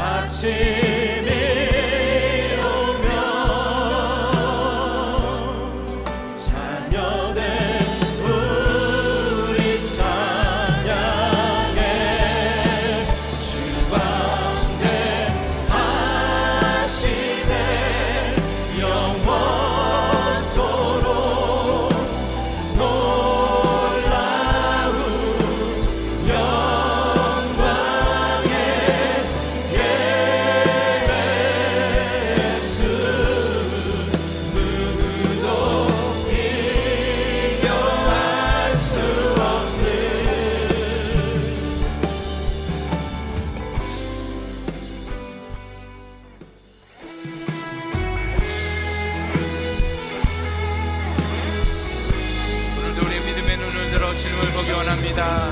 아침이 오면 자녀된 우리 찬양해 주 광대하시네 영원토록 놀라운 영광의 예수 누구도 비교할 수 없는 오늘도 우리 믿음의 눈을 들어 주님을 보기 원합니다.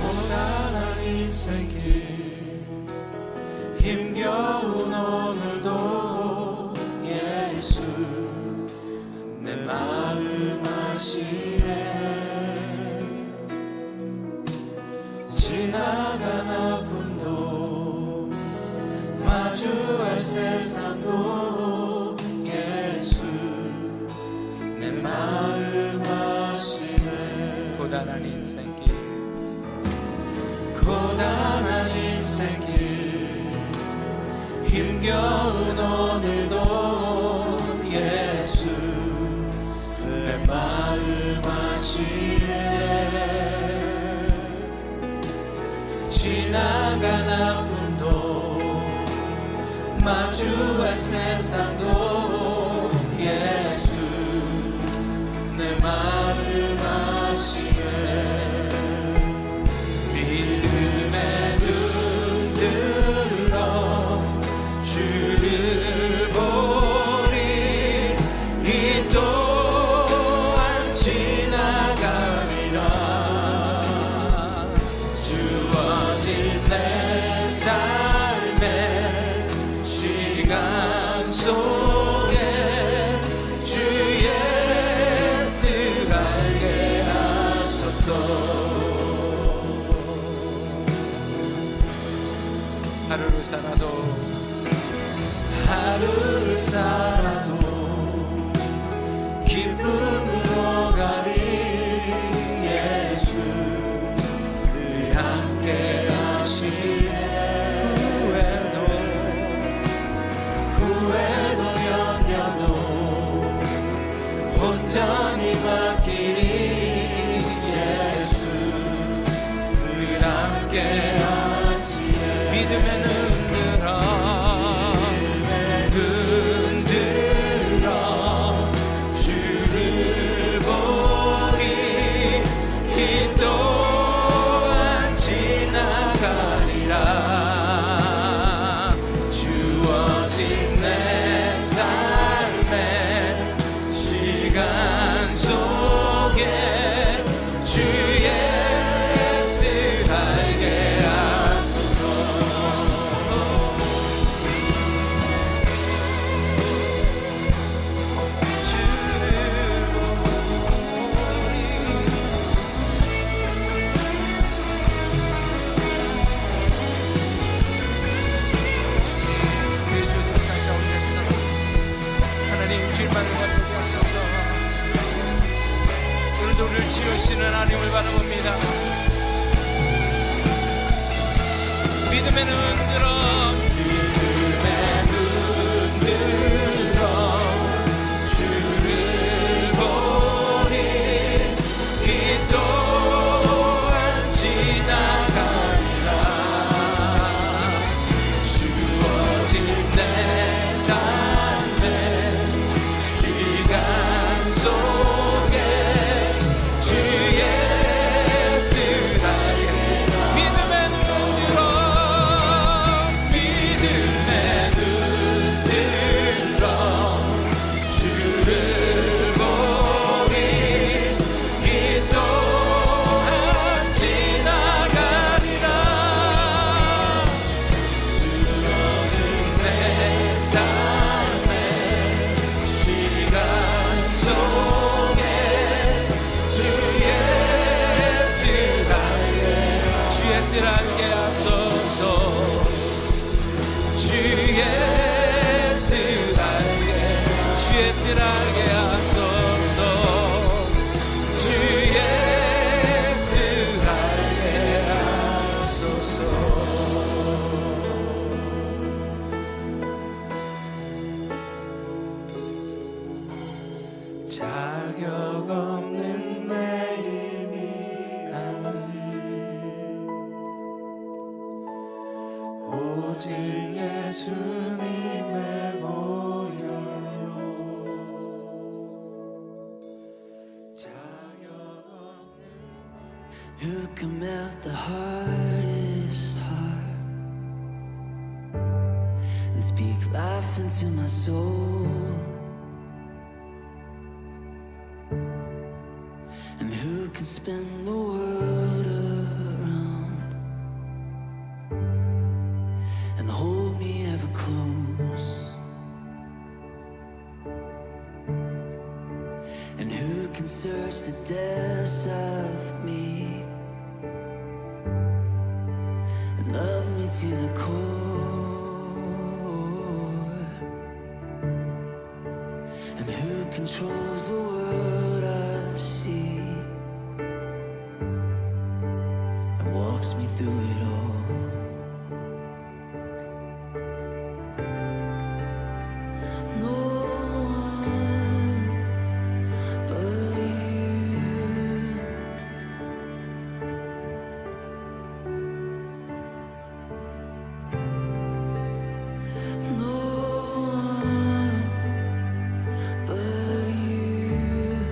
고단한 인생길 힘겨운 오늘도 예수 내 마음 아시네 지나간 아픔도 마주할 세상도 예수 내 마음 아시네 고단한 인생길 고단한 인생길 힘겨운 오늘도 예수 내 마음 아시네 지나간 아픔도 마주할 세상도 예수 내 마음 아시네 믿음의 눈 들어 주를 보리 이 또한 지나가리라 주어진 내 삶의 시간 속에 주의 뜻 알게 하소서 하루를 살아도 기쁨으로 가리 예수 늘 함께 하시네 후회도 염려도 온전히 맡기리 예수 늘 함께 하시네 믿음의 눈 들어 주를 보리 이 또한 지나가리라 주어진 내 삶의 시간 속에 주의 뜻 알게 하소서 우리 주님 삶 가운데서 하나님 주님만을 가쁘게 하소서. 오늘도 우리를 치유하시는 하나님을 바라봅니다. 믿음의 눈 들어 주를 보리 이 또한 지나가리라 주어진 내 삶의 시간 속에 주의 뜻 알게 믿음의 눈 들어 주의 뜻 알게 하소서 주의 뜻 알게 하소서 주의 뜻 알게 하소서 자격 없는 내 힘이 아니 오직 예수님의 보혈로 자격 없는 Who can melt the hardest heart and speak life into my soul? And who can spin the world around and hold me ever close? And who can search the depths of me and love me to the core? And who controls the world I see and walks me through it all? No one but you. No one but you.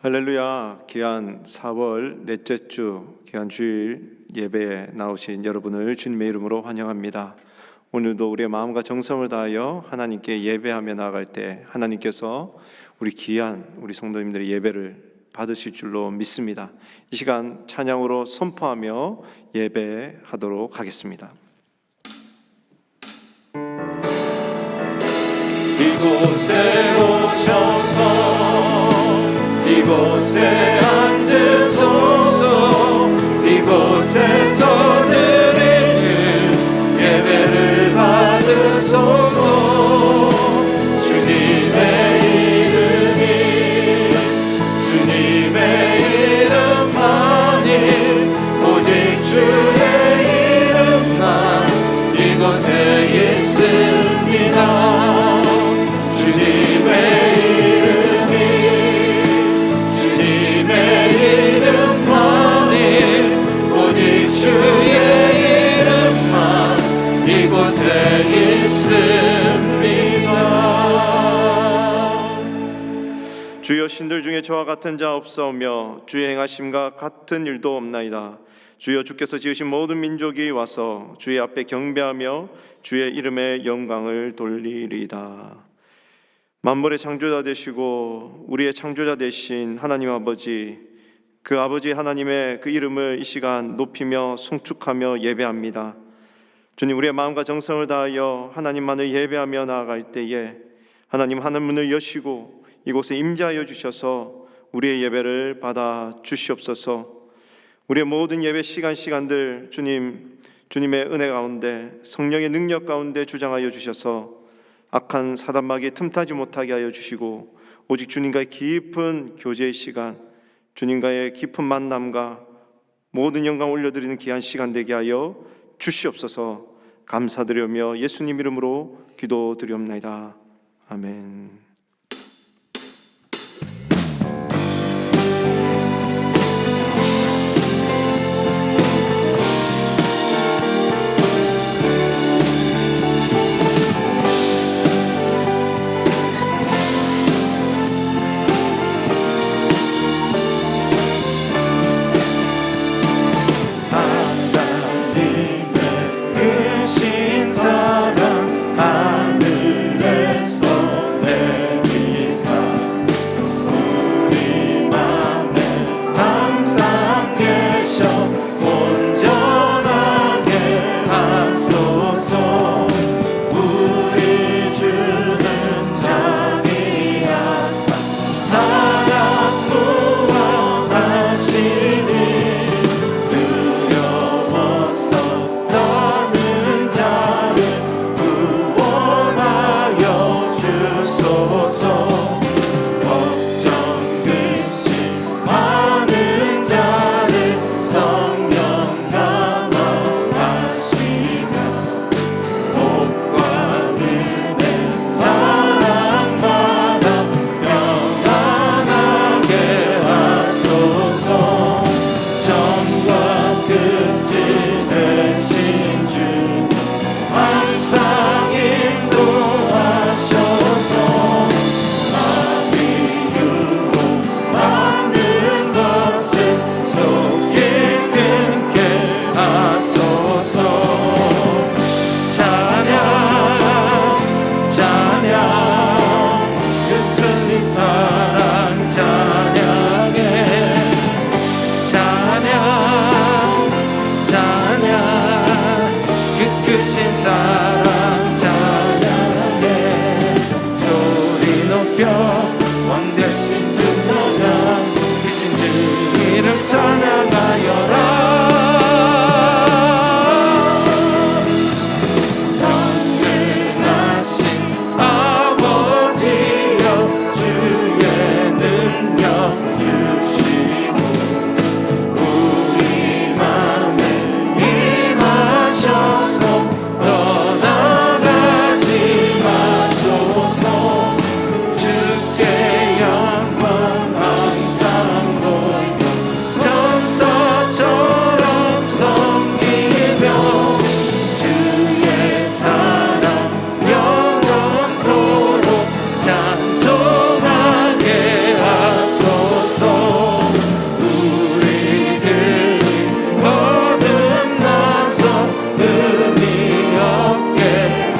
할렐루야. 귀한 4월 넷째 주 귀한 주일 예배에 나오신 여러분을 주님의 이름으로 환영합니다. 오늘도 우리의 마음과 정성을 다하여 하나님께 예배하며 나아갈 때 하나님께서 우리 귀한 우리 성도님들의 예배를 받으실 줄로 믿습니다. 이 시간 찬양으로 선포하며 예배하도록 하겠습니다. 이곳에 오셔서 이곳에 앉으소서. 이곳에서 드리는 예배를 받으소서. 주님의 이름만이 오직 주의 이름만 이곳에 있습니다. 주님의 이름만이 오직 주의 이름만 이곳에 있습니다. 주여, 신들 중에 저와 같은 자 없사오며 주의 행하심과 같은 일도 없나이다. 주여, 주께서 지으신 모든 민족이 와서 주의 앞에 경배하며 주의 이름의 영광을 돌리리이다. 만물의 창조자 되시고 우리의 창조자 되신 하나님 아버지, 그 아버지 하나님의 그 이름을 이 시간 높이며 송축하며 예배합니다. 주님, 우리의 마음과 정성을 다하여 하나님만을 예배하며 나아갈 때에 하나님 하늘 문을 여시고 이곳에 임재하여 주셔서 우리의 예배를 받아 주시옵소서. 우리의 모든 예배 시간들 주님의 은혜 가운데 성령의 능력 가운데 주장하여 주셔서 악한 사단마귀에 틈타지 못하게 하여 주시고 오직 주님과의 깊은 교제의 시간, 주님과의 깊은 만남과 모든 영광 올려드리는 귀한 시간 되게 하여 주시옵소서. 감사드리며 예수님 이름으로 기도드리옵나이다. 아멘. 크신 사랑 하늘에서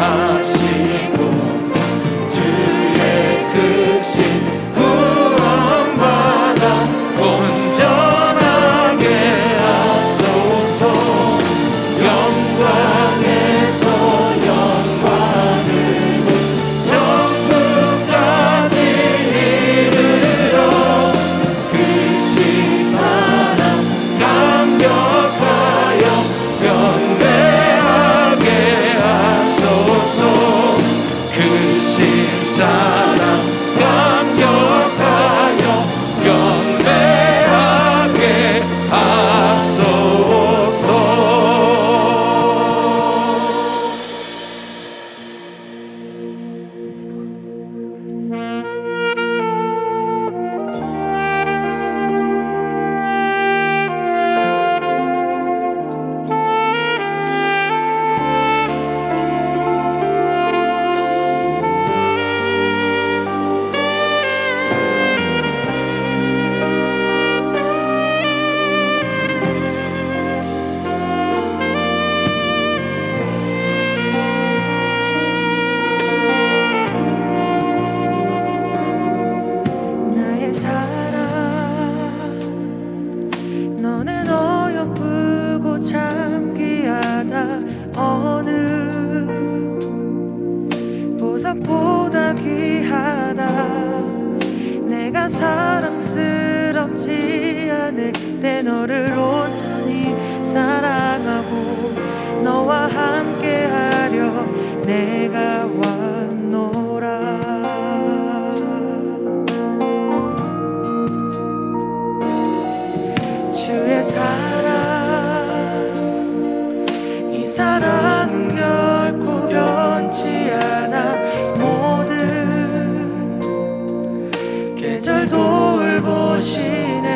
하시고 주의 크신 구원받아 온전하게 하소서. 영광에서 영광을 정부까지 이르러 크신 사랑 감격하여 경배하게 하소서. 크신 사랑 감격하여 경배하게 하소서. 나의 사랑 너는 어여쁘고 참 귀하다. 어느 보석보다 귀하다. 내가 사랑스럽지 않을 때 너를 온전히 사랑하고 너와 함께하려 내가 왔노라. 주의 사랑 이 사랑은 결코 변치 않아. 모든 계절 돌보시네.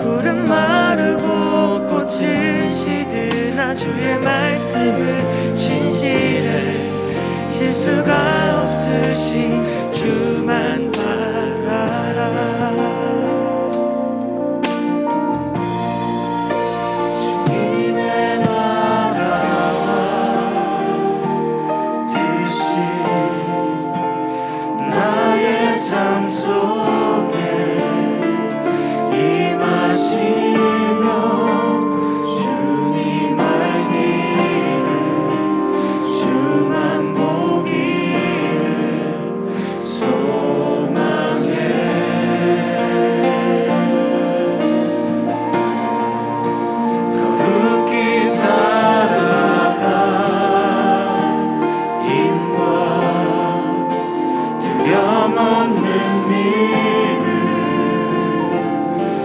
푸른 마르고 꽃은 시드나 주의 말씀은 신실해. 실수가 없으신 주만 바라라. 주님의 나라와 뜻이 나의 삶 속에 임하시며 주님 알기를 주만 보기를 소망해. 거룩히 살아가 힘과 두려움 없는 믿음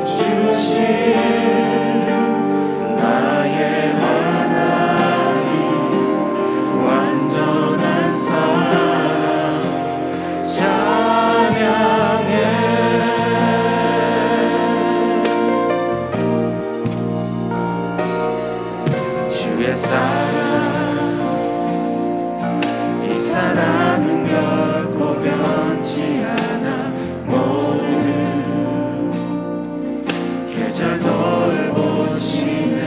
주신 나의 하나님. 완전한 사랑 찬양해. 주의 사랑 이 사랑은 결코 변치 않아. 모든 계절 돌보시네.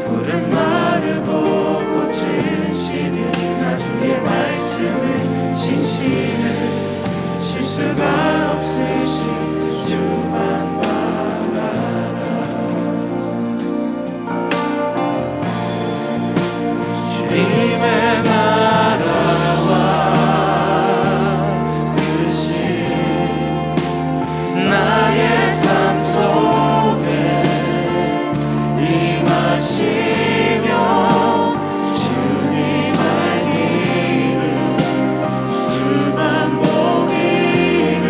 푸른 마르고 꽃은 시드나 주의 말씀은 신실해. 실수가 없으신 주만 바라라. 주님의 나라와 뜻이 나의 삶 속에 임하시며 주님 알기를 주만 보기를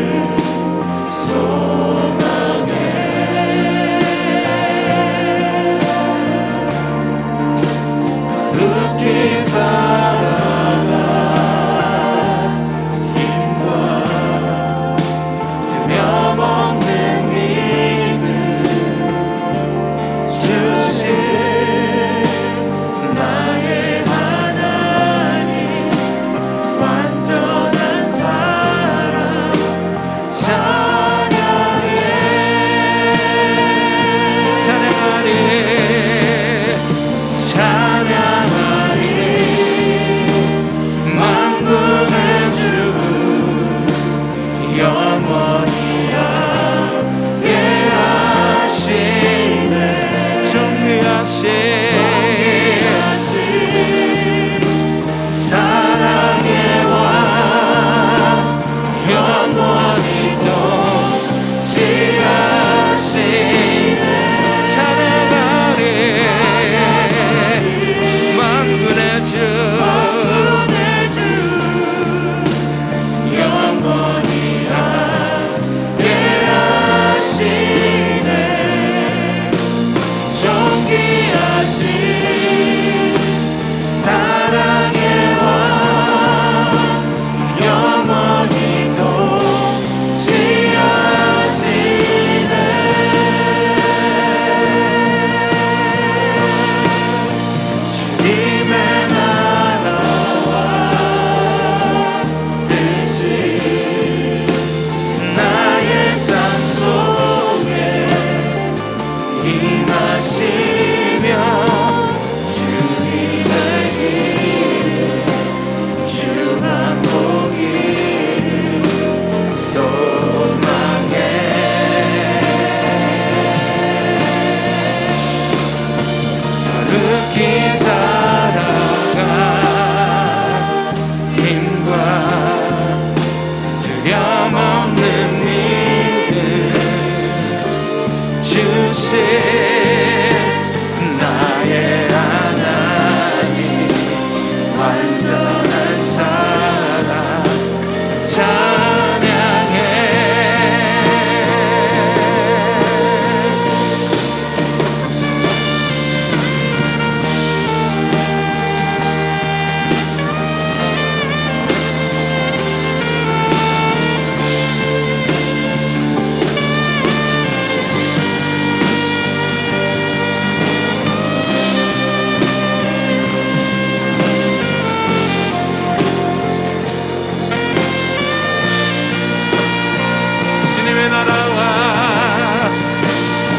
주님의 나라와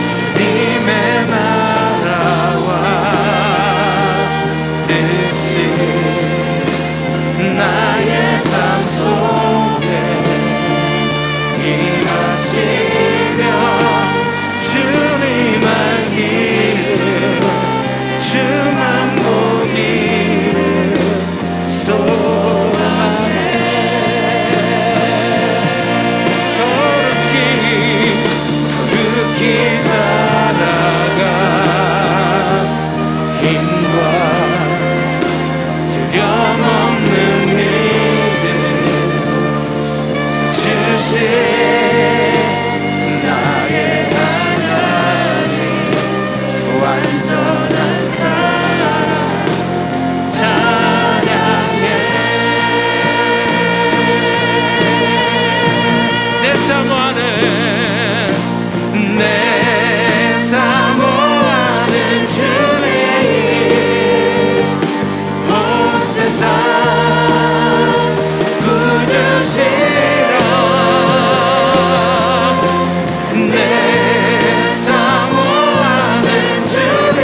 주님의 나라와 뜻이 나의 삶 속에 임하시며 주님만 기름 주만 보기를 소망해 거룩히 살아가 힘과 두려움없는 믿음 주신 나의 하나님 완전한 사랑 찬양해 내 사모하는 내 사모하는 주의 온 세상 구주시라 내 사모하는 주의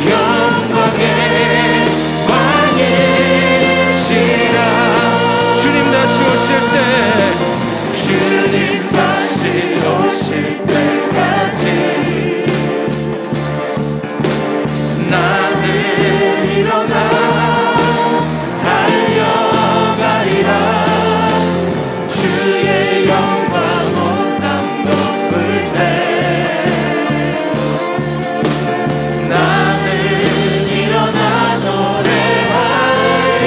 영광의 왕이시라 주님 다시 오실 때 주님 다시 오실 때까지 나는 일어나 달려가리라 주의 영광 온 땅 덮을 때 나는 일어나 노래하리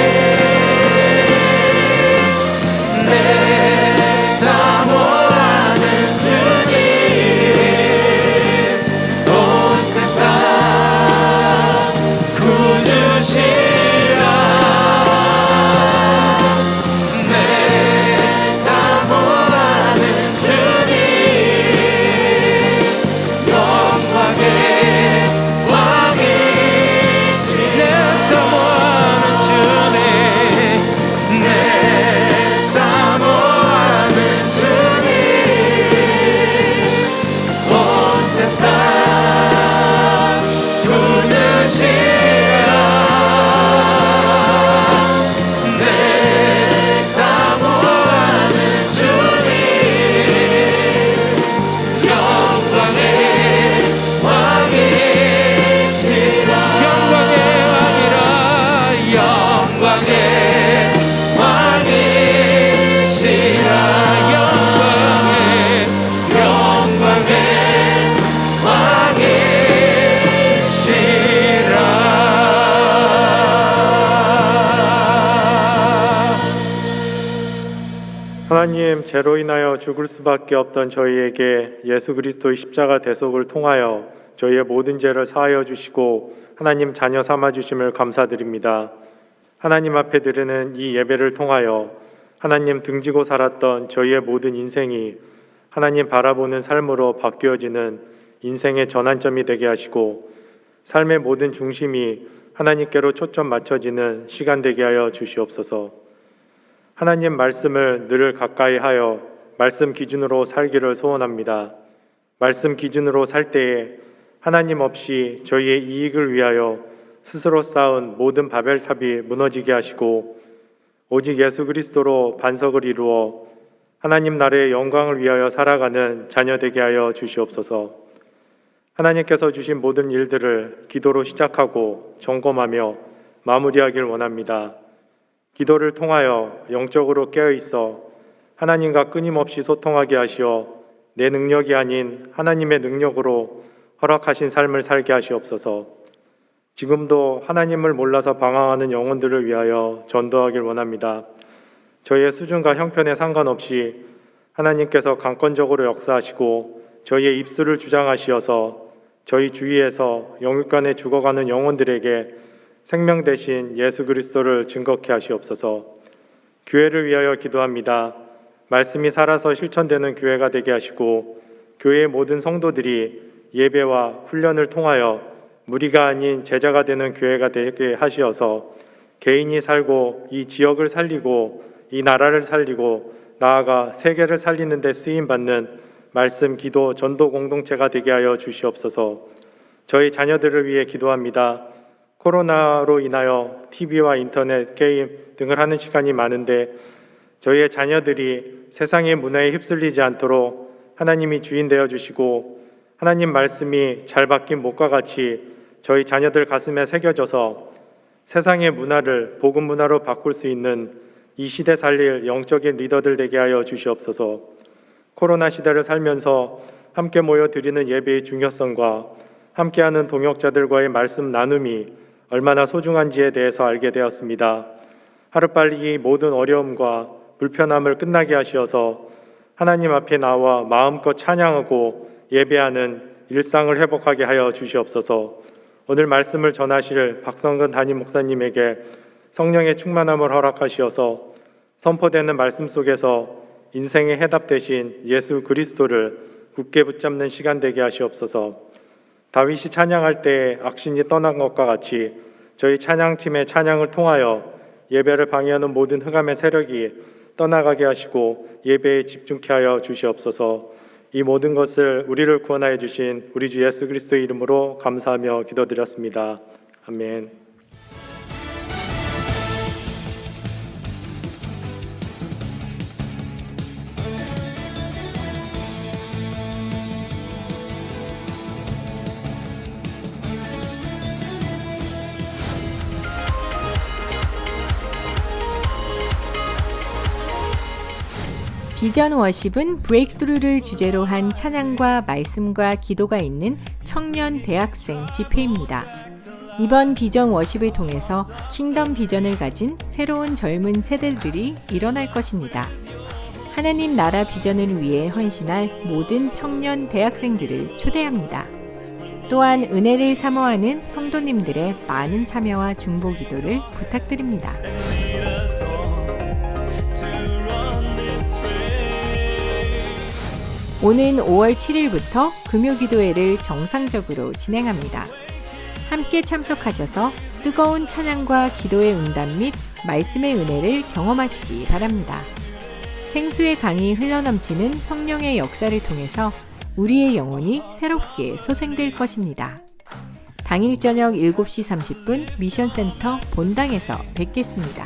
내 사모하는 주님 온 세상 구주시라 내 사모하는 주님 영광의 왕이시라 내 사모하는 주님 내 사모하는 주님 온 세상 구주시라 내 사모하는 주님 영광의 왕이시라 영광의 왕이라 영광의 왕이시라 영광의 왕이시라 하나님, 죄로 인하여 죽을 수밖에 없던 저희에게 예수 그리스도의 십자가 대속을 통하여 저희의 모든 죄를 사하여 주시고 하나님 자녀 삼아 주심을 감사드립니다. 하나님 앞에 드리는 이 예배를 통하여 하나님 등지고 살았던 저희의 모든 인생이 하나님 바라보는 삶으로 바뀌어지는 인생의 전환점이 되게 하시고 삶의 모든 중심이 하나님께로 초점 맞춰지는 시간 되게 하여 주시옵소서. 하나님 말씀을 늘 가까이 하여 말씀 기준으로 살기를 소원합니다. 말씀 기준으로 살 때에 하나님 없이 저희의 이익을 위하여 스스로 쌓은 모든 바벨탑이 무너지게 하시고 오직 예수 그리스도로 반석을 이루어 하나님 나라의 영광을 위하여 살아가는 자녀 되게 하여 주시옵소서. 하나님께서 주신 모든 일들을 기도로 시작하고 점검하며 마무리하길 원합니다. 기도를 통하여 영적으로 깨어있어 하나님과 끊임없이 소통하게 하시어 내 능력이 아닌 하나님의 능력으로 허락하신 삶을 살게 하시옵소서. 지금도 하나님을 몰라서 방황하는 영혼들을 위하여 전도하길 원합니다. 저희의 수준과 형편에 상관없이 하나님께서 강권적으로 역사하시고 저희의 입술을 주장하시어서 저희 주위에서 영육간에 죽어가는 영혼들에게 생명 대신 예수 그리스도를 증거케 하시옵소서. 교회를 위하여 기도합니다. 말씀이 살아서 실천되는 교회가 되게 하시고 교회의 모든 성도들이 예배와 훈련을 통하여 무리가 아닌 제자가 되는 교회가 되게 하시어서 개인이 살고 이 지역을 살리고 이 나라를 살리고 나아가 세계를 살리는 데 쓰임받는 말씀, 기도, 전도 공동체가 되게 하여 주시옵소서. 저희 자녀들을 위해 기도합니다. 코로나로 인하여 TV와 인터넷, 게임 등을 하는 시간이 많은데 저희의 자녀들이 세상의 문화에 휩쓸리지 않도록 하나님이 주인 되어 주시고 하나님 말씀이 잘 박힌 못과 같이 저희 자녀들 가슴에 새겨져서 세상의 문화를 복음 문화로 바꿀 수 있는 이 시대 살릴 영적인 리더들 되게 하여 주시옵소서. 코로나 시대를 살면서 함께 모여 드리는 예배의 중요성과 함께하는 동역자들과의 말씀 나눔이 얼마나 소중한지에 대해서 알게 되었습니다. 하루빨리 이 모든 어려움과 불편함을 끝나게 하시어서 하나님 앞에 나와 마음껏 찬양하고 예배하는 일상을 회복하게 하여 주시옵소서. 오늘 말씀을 전하실 박성근 담임 목사님에게 성령의 충만함을 허락하시어서 선포되는 말씀 속에서 인생의 해답 대신 예수 그리스도를 굳게 붙잡는 시간 되게 하시옵소서. 다윗이 찬양할 때 악신이 떠난 것과 같이 저희 찬양팀의 찬양을 통하여 예배를 방해하는 모든 흑암의 세력이 떠나가게 하시고 예배에 집중케 하여 주시옵소서. 이 모든 것을 우리를 구원하여 주신 우리 주 예수 그리스도의 이름으로 감사하며 기도드렸습니다. 아멘. 비전 워십은 브레이크스루를 주제로 한 찬양과 말씀과 기도가 있는 청년 대학생 집회입니다. 이번 비전 워십을 통해서 킹덤 비전을 가진 새로운 젊은 세대들이 일어날 것입니다. 하나님 나라 비전을 위해 헌신할 모든 청년 대학생들을 초대합니다. 또한 은혜를 사모하는 성도님들의 많은 참여와 중보 기도를 부탁드립니다. 오는 5월 7일부터 금요기도회를 정상적으로 진행합니다. 함께 참석하셔서 뜨거운 찬양과 기도의 응답 및 말씀의 은혜를 경험하시기 바랍니다. 생수의 강이 흘러넘치는 성령의 역사를 통해서 우리의 영혼이 새롭게 소생될 것입니다. 당일 저녁 7시 30분 미션센터 본당에서 뵙겠습니다.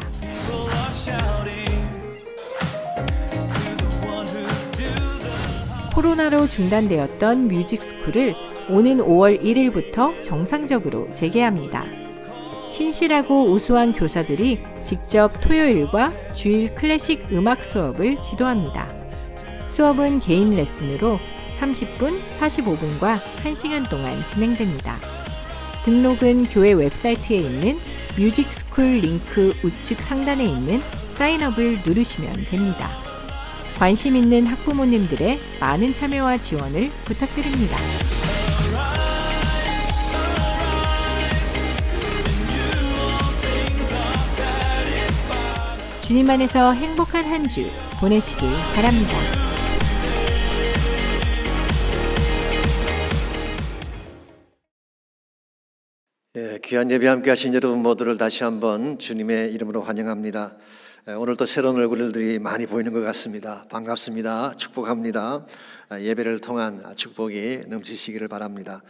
코로나로 중단되었던 뮤직스쿨을 오는 5월 1일부터 정상적으로 재개합니다. 신실하고 우수한 교사들이 직접 토요일과 주일 클래식 음악 수업을 지도합니다. 수업은 개인 레슨으로 30분, 45분과 1시간 동안 진행됩니다. 등록은 교회 웹사이트에 있는 뮤직스쿨 링크 우측 상단에 있는 사인업을 누르시면 됩니다. 관심 있는 학부모님들의 많은 참여와 지원을 부탁드립니다. 주님 안에서 행복한 한 주 보내시길 바랍니다. 귀한 예배 함께 하신 여러분 모두를 다시 한번 주님의 이름으로 환영합니다. 오늘도 새로운 얼굴들이 많이 보이는 것 같습니다. 반갑습니다. 축복합니다. 예배를 통한 축복이 넘치시기를 바랍니다.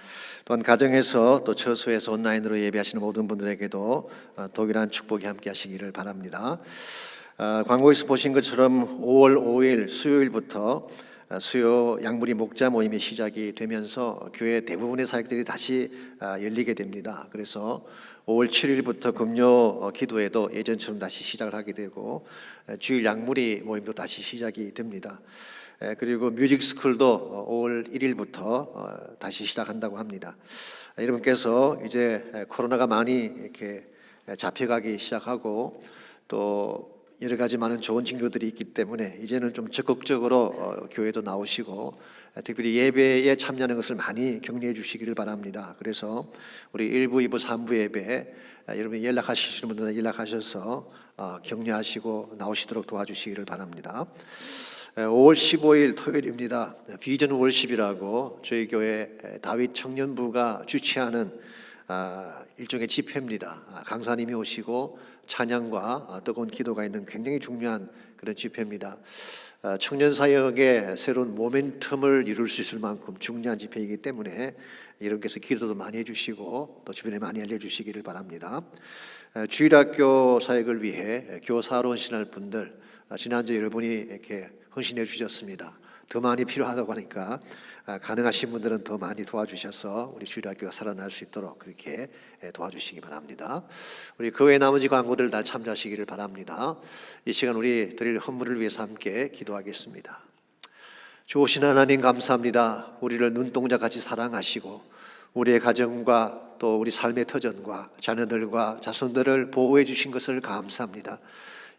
또한 가정에서 또 처소에서 온라인으로 예배하시는 모든 분들에게도 동일한 축복이 함께 하시기를 바랍니다. 광고에서 보신 것처럼 5월 5일 수요일부터 수요 양무리 목자 모임이 시작이 되면서 교회 대부분의 사역들이 다시 열리게 됩니다. 그래서 5월 7일부터 금요 기도회도 예전처럼 다시 시작을 하게 되고 주일 양무리 모임도 다시 시작이 됩니다. 그리고 뮤직 스쿨도 5월 1일부터 다시 시작한다고 합니다. 여러분께서 이제 코로나가 많이 이렇게 잡혀가기 시작하고 또 여러 가지 많은 좋은 징조들이 있기 때문에 이제는 좀 적극적으로 교회도 나오시고 특별히 예배에 참여하는 것을 많이 격려해 주시기를 바랍니다. 그래서 우리 1부, 2부, 3부 예배 여러분이 연락하시는 분들은 연락하셔서 격려하시고 나오시도록 도와주시기를 바랍니다. 5월 15일 토요일입니다. 비전 월십이라고 저희 교회 다윗 청년부가 주최하는 일종의 집회입니다. 강사님이 오시고 찬양과 뜨거운 기도가 있는 굉장히 중요한 그런 집회입니다. 청년 사역에 새로운 모멘텀을 이룰 수 있을 만큼 중요한 집회이기 때문에 여러분께서 기도도 많이 해주시고 또 주변에 많이 알려주시기를 바랍니다. 주일학교 사역을 위해 교사로 헌신할 분들 지난주 여러분이 이렇게 헌신해 주셨습니다. 더 많이 필요하다고 하니까 가능하신 분들은 더 많이 도와주셔서 우리 주일학교가 살아날 수 있도록 그렇게 도와주시기 바랍니다. 우리 그 외 나머지 광고들 다 참조하시기를 바랍니다. 이 시간 우리 드릴 헌물을 위해서 함께 기도하겠습니다. 좋으신 하나님 감사합니다. 우리를 눈동자같이 사랑하시고 우리의 가정과 또 우리 삶의 터전과 자녀들과 자손들을 보호해 주신 것을 감사합니다.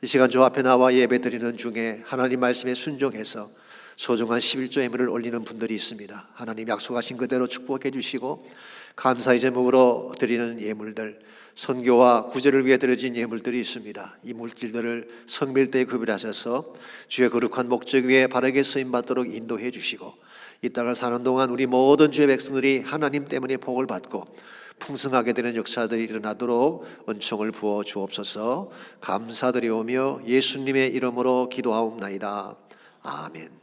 이 시간 저 앞에 나와 예배 드리는 중에 하나님 말씀에 순종해서 소중한 11조 예물을 올리는 분들이 있습니다. 하나님 약속하신 그대로 축복해 주시고 감사의 제목으로 드리는 예물들, 선교와 구제를 위해 드려진 예물들이 있습니다. 이 물질들을 성밀대에 구별하셔서 주의 거룩한 목적 위에 바르게 쓰임받도록 인도해 주시고 이 땅을 사는 동안 우리 모든 주의 백성들이 하나님 때문에 복을 받고 풍성하게 되는 역사들이 일어나도록 은총을 부어 주옵소서. 감사드리오며 예수님의 이름으로 기도하옵나이다. 아멘.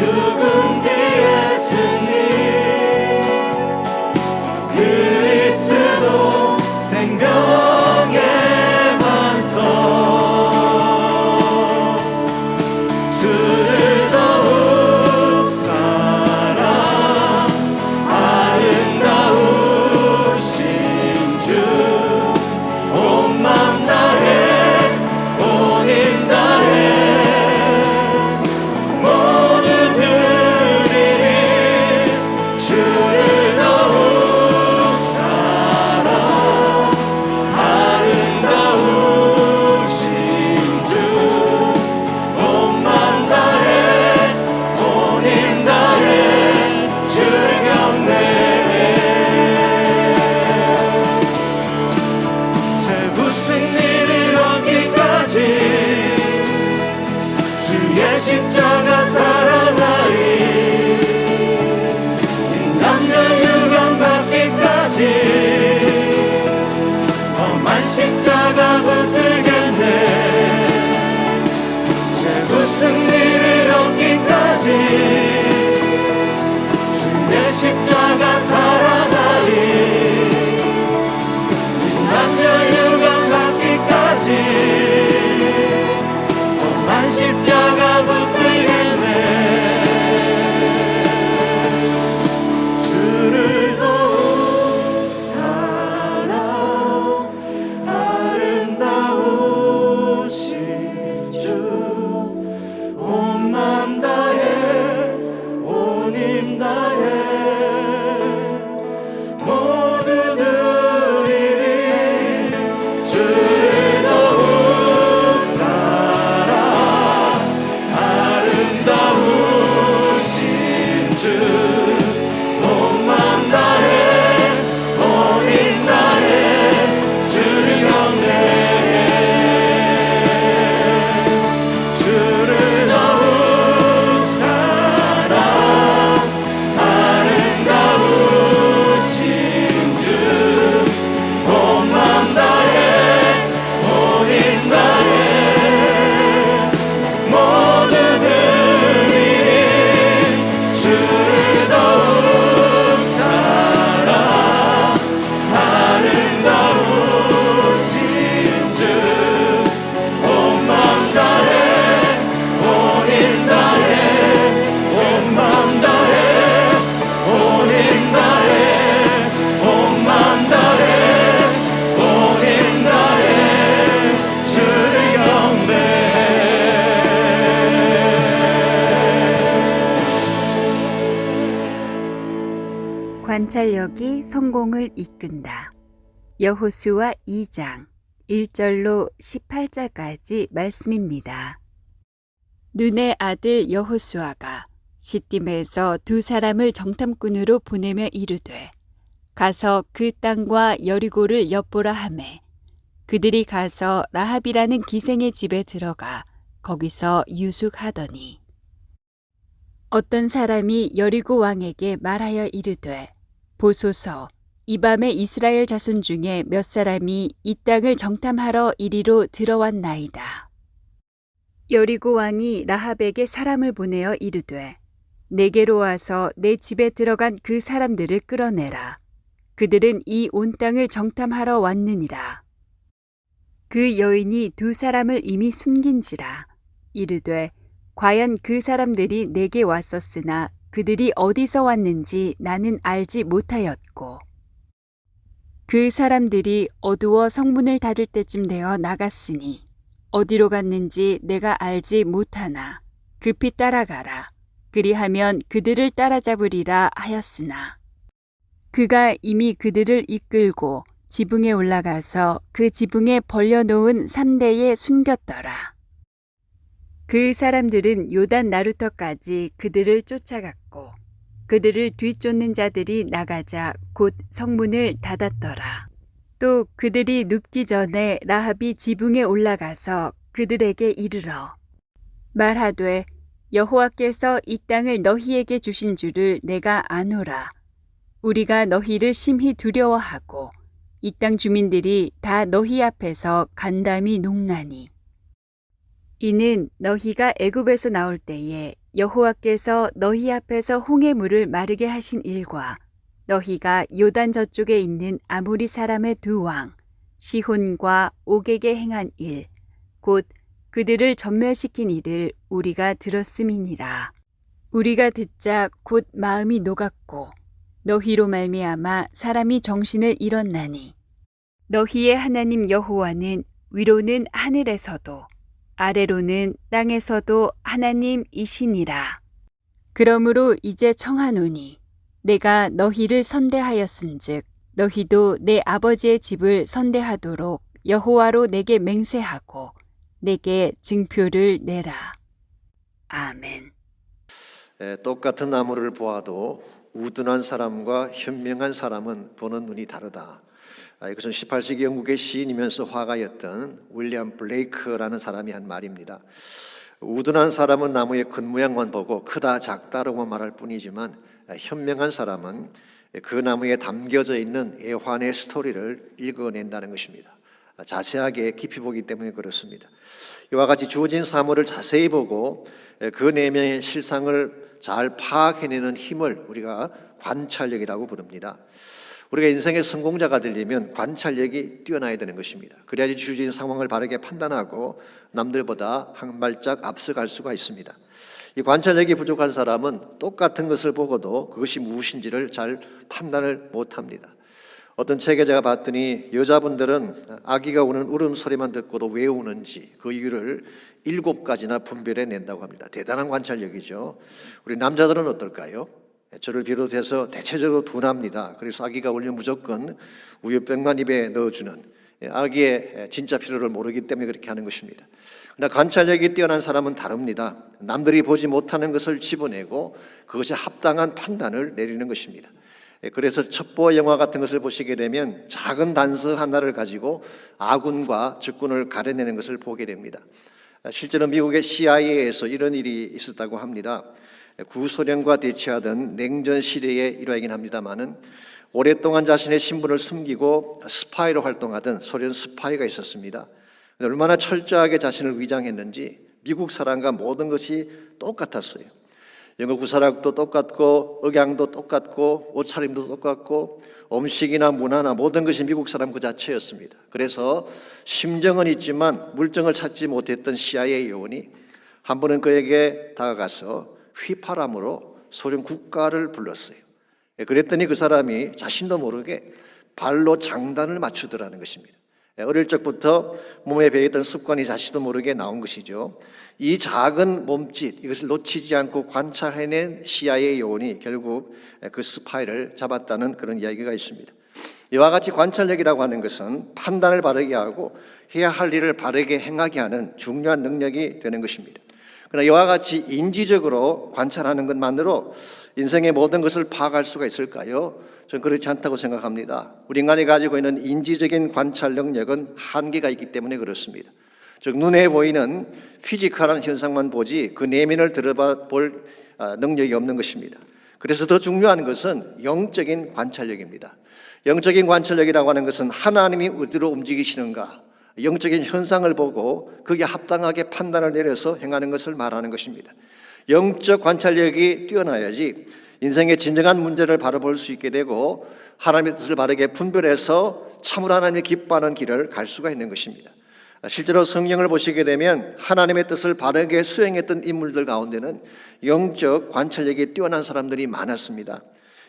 죽음 뒤에 승리 그리스도 관찰력이 성공을 이끈다. 여호수아 2장 1절로 18절까지 말씀입니다. 눈의 아들 여호수아가 시딤에서 두 사람을 정탐꾼으로 보내며 이르되 가서 그 땅과 여리고를 엿보라 하매 그들이 가서 라합이라는 기생의 집에 들어가 거기서 유숙하더니 어떤 사람이 여리고 왕에게 말하여 이르되 보소서 이 밤에 이스라엘 자손 중에 몇 사람이 이 땅을 정탐하러 이리로 들어왔나이다. 여리고 왕이 라합에게 사람을 보내어 이르되 내게로 와서 내 집에 들어간 그 사람들을 끌어내라. 그들은 이 온 땅을 정탐하러 왔느니라. 그 여인이 두 사람을 이미 숨긴지라. 이르되 과연 그 사람들이 내게 왔었으나 그들이 어디서 왔는지 나는 알지 못하였고 그 사람들이 어두워 성문을 닫을 때쯤 되어 나갔으니 어디로 갔는지 내가 알지 못하나 급히 따라가라. 그리하면 그들을 따라잡으리라 하였으나 그가 이미 그들을 이끌고 지붕에 올라가서 그 지붕에 벌려놓은 3대에 숨겼더라. 그 사람들은 요단 나루터까지 그들을 쫓아갔고 그들을 뒤쫓는 자들이 나가자 곧 성문을 닫았더라. 또 그들이 눕기 전에 라합이 지붕에 올라가서 그들에게 이르러 말하되 여호와께서 이 땅을 너희에게 주신 줄을 내가 아노라. 우리가 너희를 심히 두려워하고 이 땅 주민들이 다 너희 앞에서 간담이 녹나니 이는 너희가 애굽에서 나올 때에 여호와께서 너희 앞에서 홍해 물을 마르게 하신 일과 너희가 요단 저쪽에 있는 아모리 사람의 두 왕 시혼과 옥에게 행한 일 곧 그들을 전멸시킨 일을 우리가 들었음이니라. 우리가 듣자 곧 마음이 녹았고 너희로 말미암아 사람이 정신을 잃었나니 너희의 하나님 여호와는 위로는 하늘에서도 아래로는 땅에서도 하나님이시니라. 그러므로 이제 청하노니 내가 너희를 선대하였은즉 너희도 내 아버지의 집을 선대하도록 여호와로 내게 맹세하고 내게 증표를 내라. 아멘. 똑같은 나무를 보아도 우둔한 사람과 현명한 사람은 보는 눈이 다르다. 이것은 18세기 영국의 시인이면서 화가였던 윌리엄 블레이크라는 사람이 한 말입니다. 우둔한 사람은 나무의 겉모양만 보고 크다 작다라고 말할 뿐이지만 현명한 사람은 그 나무에 담겨져 있는 애환의 스토리를 읽어낸다는 것입니다. 자세하게 깊이 보기 때문에 그렇습니다. 이와 같이 주어진 사물을 자세히 보고 그 내면의 실상을 잘 파악해내는 힘을 우리가 관찰력이라고 부릅니다. 우리가 인생의 성공자가 되려면 관찰력이 뛰어나야 되는 것입니다. 그래야지 주어진 상황을 바르게 판단하고 남들보다 한 발짝 앞서갈 수가 있습니다. 이 관찰력이 부족한 사람은 똑같은 것을 보고도 그것이 무엇인지를 잘 판단을 못합니다. 어떤 책에 제가 봤더니 여자분들은 아기가 우는 울음소리만 듣고도 왜 우는지 그 이유를 7가지나 분별해 낸다고 합니다. 대단한 관찰력이죠. 우리 남자들은 어떨까요? 저를 비롯해서 대체적으로 둔합니다. 그래서 아기가 울면 무조건 우유병만 입에 넣어주는 아기의 진짜 필요를 모르기 때문에 그렇게 하는 것입니다. 그러나 관찰력이 뛰어난 사람은 다릅니다. 남들이 보지 못하는 것을 집어내고 그것에 합당한 판단을 내리는 것입니다. 그래서 첩보 영화 같은 것을 보시게 되면 작은 단서 하나를 가지고 아군과 적군을 가려내는 것을 보게 됩니다. 실제로 미국의 CIA에서 이런 일이 있었다고 합니다. 구소련과 대치하던 냉전 시대의 일화이긴 합니다만은 오랫동안 자신의 신분을 숨기고 스파이로 활동하던 소련 스파이가 있었습니다. 얼마나 철저하게 자신을 위장했는지 미국 사람과 모든 것이 똑같았어요. 영어 구사력도 똑같고 억양도 똑같고 옷차림도 똑같고 음식이나 문화나 모든 것이 미국 사람 그 자체였습니다. 그래서 심정은 있지만 물정을 찾지 못했던 CIA 요원이 한 번은 그에게 다가가서 휘파람으로 소련 국가를 불렀어요. 그랬더니 그 사람이 자신도 모르게 발로 장단을 맞추더라는 것입니다. 어릴 적부터 몸에 배있던 습관이 자신도 모르게 나온 것이죠. 이 작은 몸짓, 이것을 놓치지 않고 관찰해낸 시야의 요원이 결국 그 스파이를 잡았다는 그런 이야기가 있습니다. 이와 같이 관찰력이라고 하는 것은 판단을 바르게 하고 해야 할 일을 바르게 행하게 하는 중요한 능력이 되는 것입니다. 그러나 이와 같이 인지적으로 관찰하는 것만으로 인생의 모든 것을 파악할 수가 있을까요? 저는 그렇지 않다고 생각합니다. 우리 인간이 가지고 있는 인지적인 관찰 능력은 한계가 있기 때문에 그렇습니다. 즉 눈에 보이는 피지컬한 현상만 보지 그 내면을 들여다볼 능력이 없는 것입니다. 그래서 더 중요한 것은 영적인 관찰력입니다. 영적인 관찰력이라고 하는 것은 하나님이 어디로 움직이시는가, 영적인 현상을 보고 거기에 합당하게 판단을 내려서 행하는 것을 말하는 것입니다. 영적 관찰력이 뛰어나야지 인생의 진정한 문제를 바로 볼 수 있게 되고 하나님의 뜻을 바르게 분별해서 참으로 하나님이 기뻐하는 길을 갈 수가 있는 것입니다. 실제로 성경을 보시게 되면 하나님의 뜻을 바르게 수행했던 인물들 가운데는 영적 관찰력이 뛰어난 사람들이 많았습니다.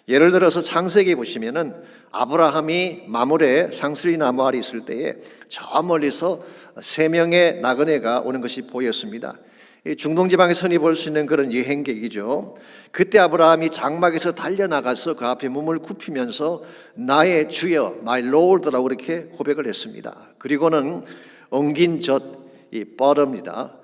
예를 들어서 창세기 보시면은 아브라함이 마물에 상수리 나무 아래 있을 때에 저 멀리서 3명의 나그네가 오는 것이 보였습니다. 중동 지방에 선이 볼 수 있는 그런 여행객이죠. 그때 아브라함이 장막에서 달려나가서 그 앞에 몸을 굽히면서 나의 주여, my Lord라고 이렇게 고백을 했습니다. 그리고는 엉긴 젖, 이 뻘입니다.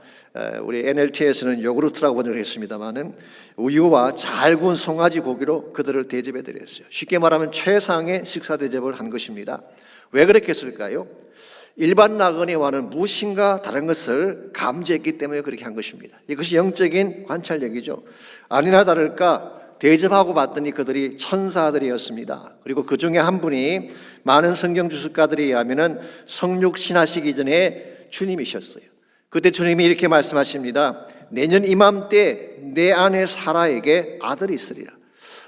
우리 NLT에서는 요구르트라고 번역을 했습니다마는 우유와 잘 구운 송아지 고기로 그들을 대접해 드렸어요. 쉽게 말하면 최상의 식사 대접을 한 것입니다. 왜 그렇게 했을까요? 일반 나그네와는 무엇인가 다른 것을 감지했기 때문에 그렇게 한 것입니다. 이것이 영적인 관찰력이죠. 아니나 다를까 대접하고 봤더니 그들이 천사들이었습니다. 그리고 그 중에 한 분이 많은 성경 주석가들에 의하면 성육신하시기 전에 주님이셨어요. 그때 주님이 이렇게 말씀하십니다. 내년 이맘때 내 아내 사라에게 아들이 있으리라.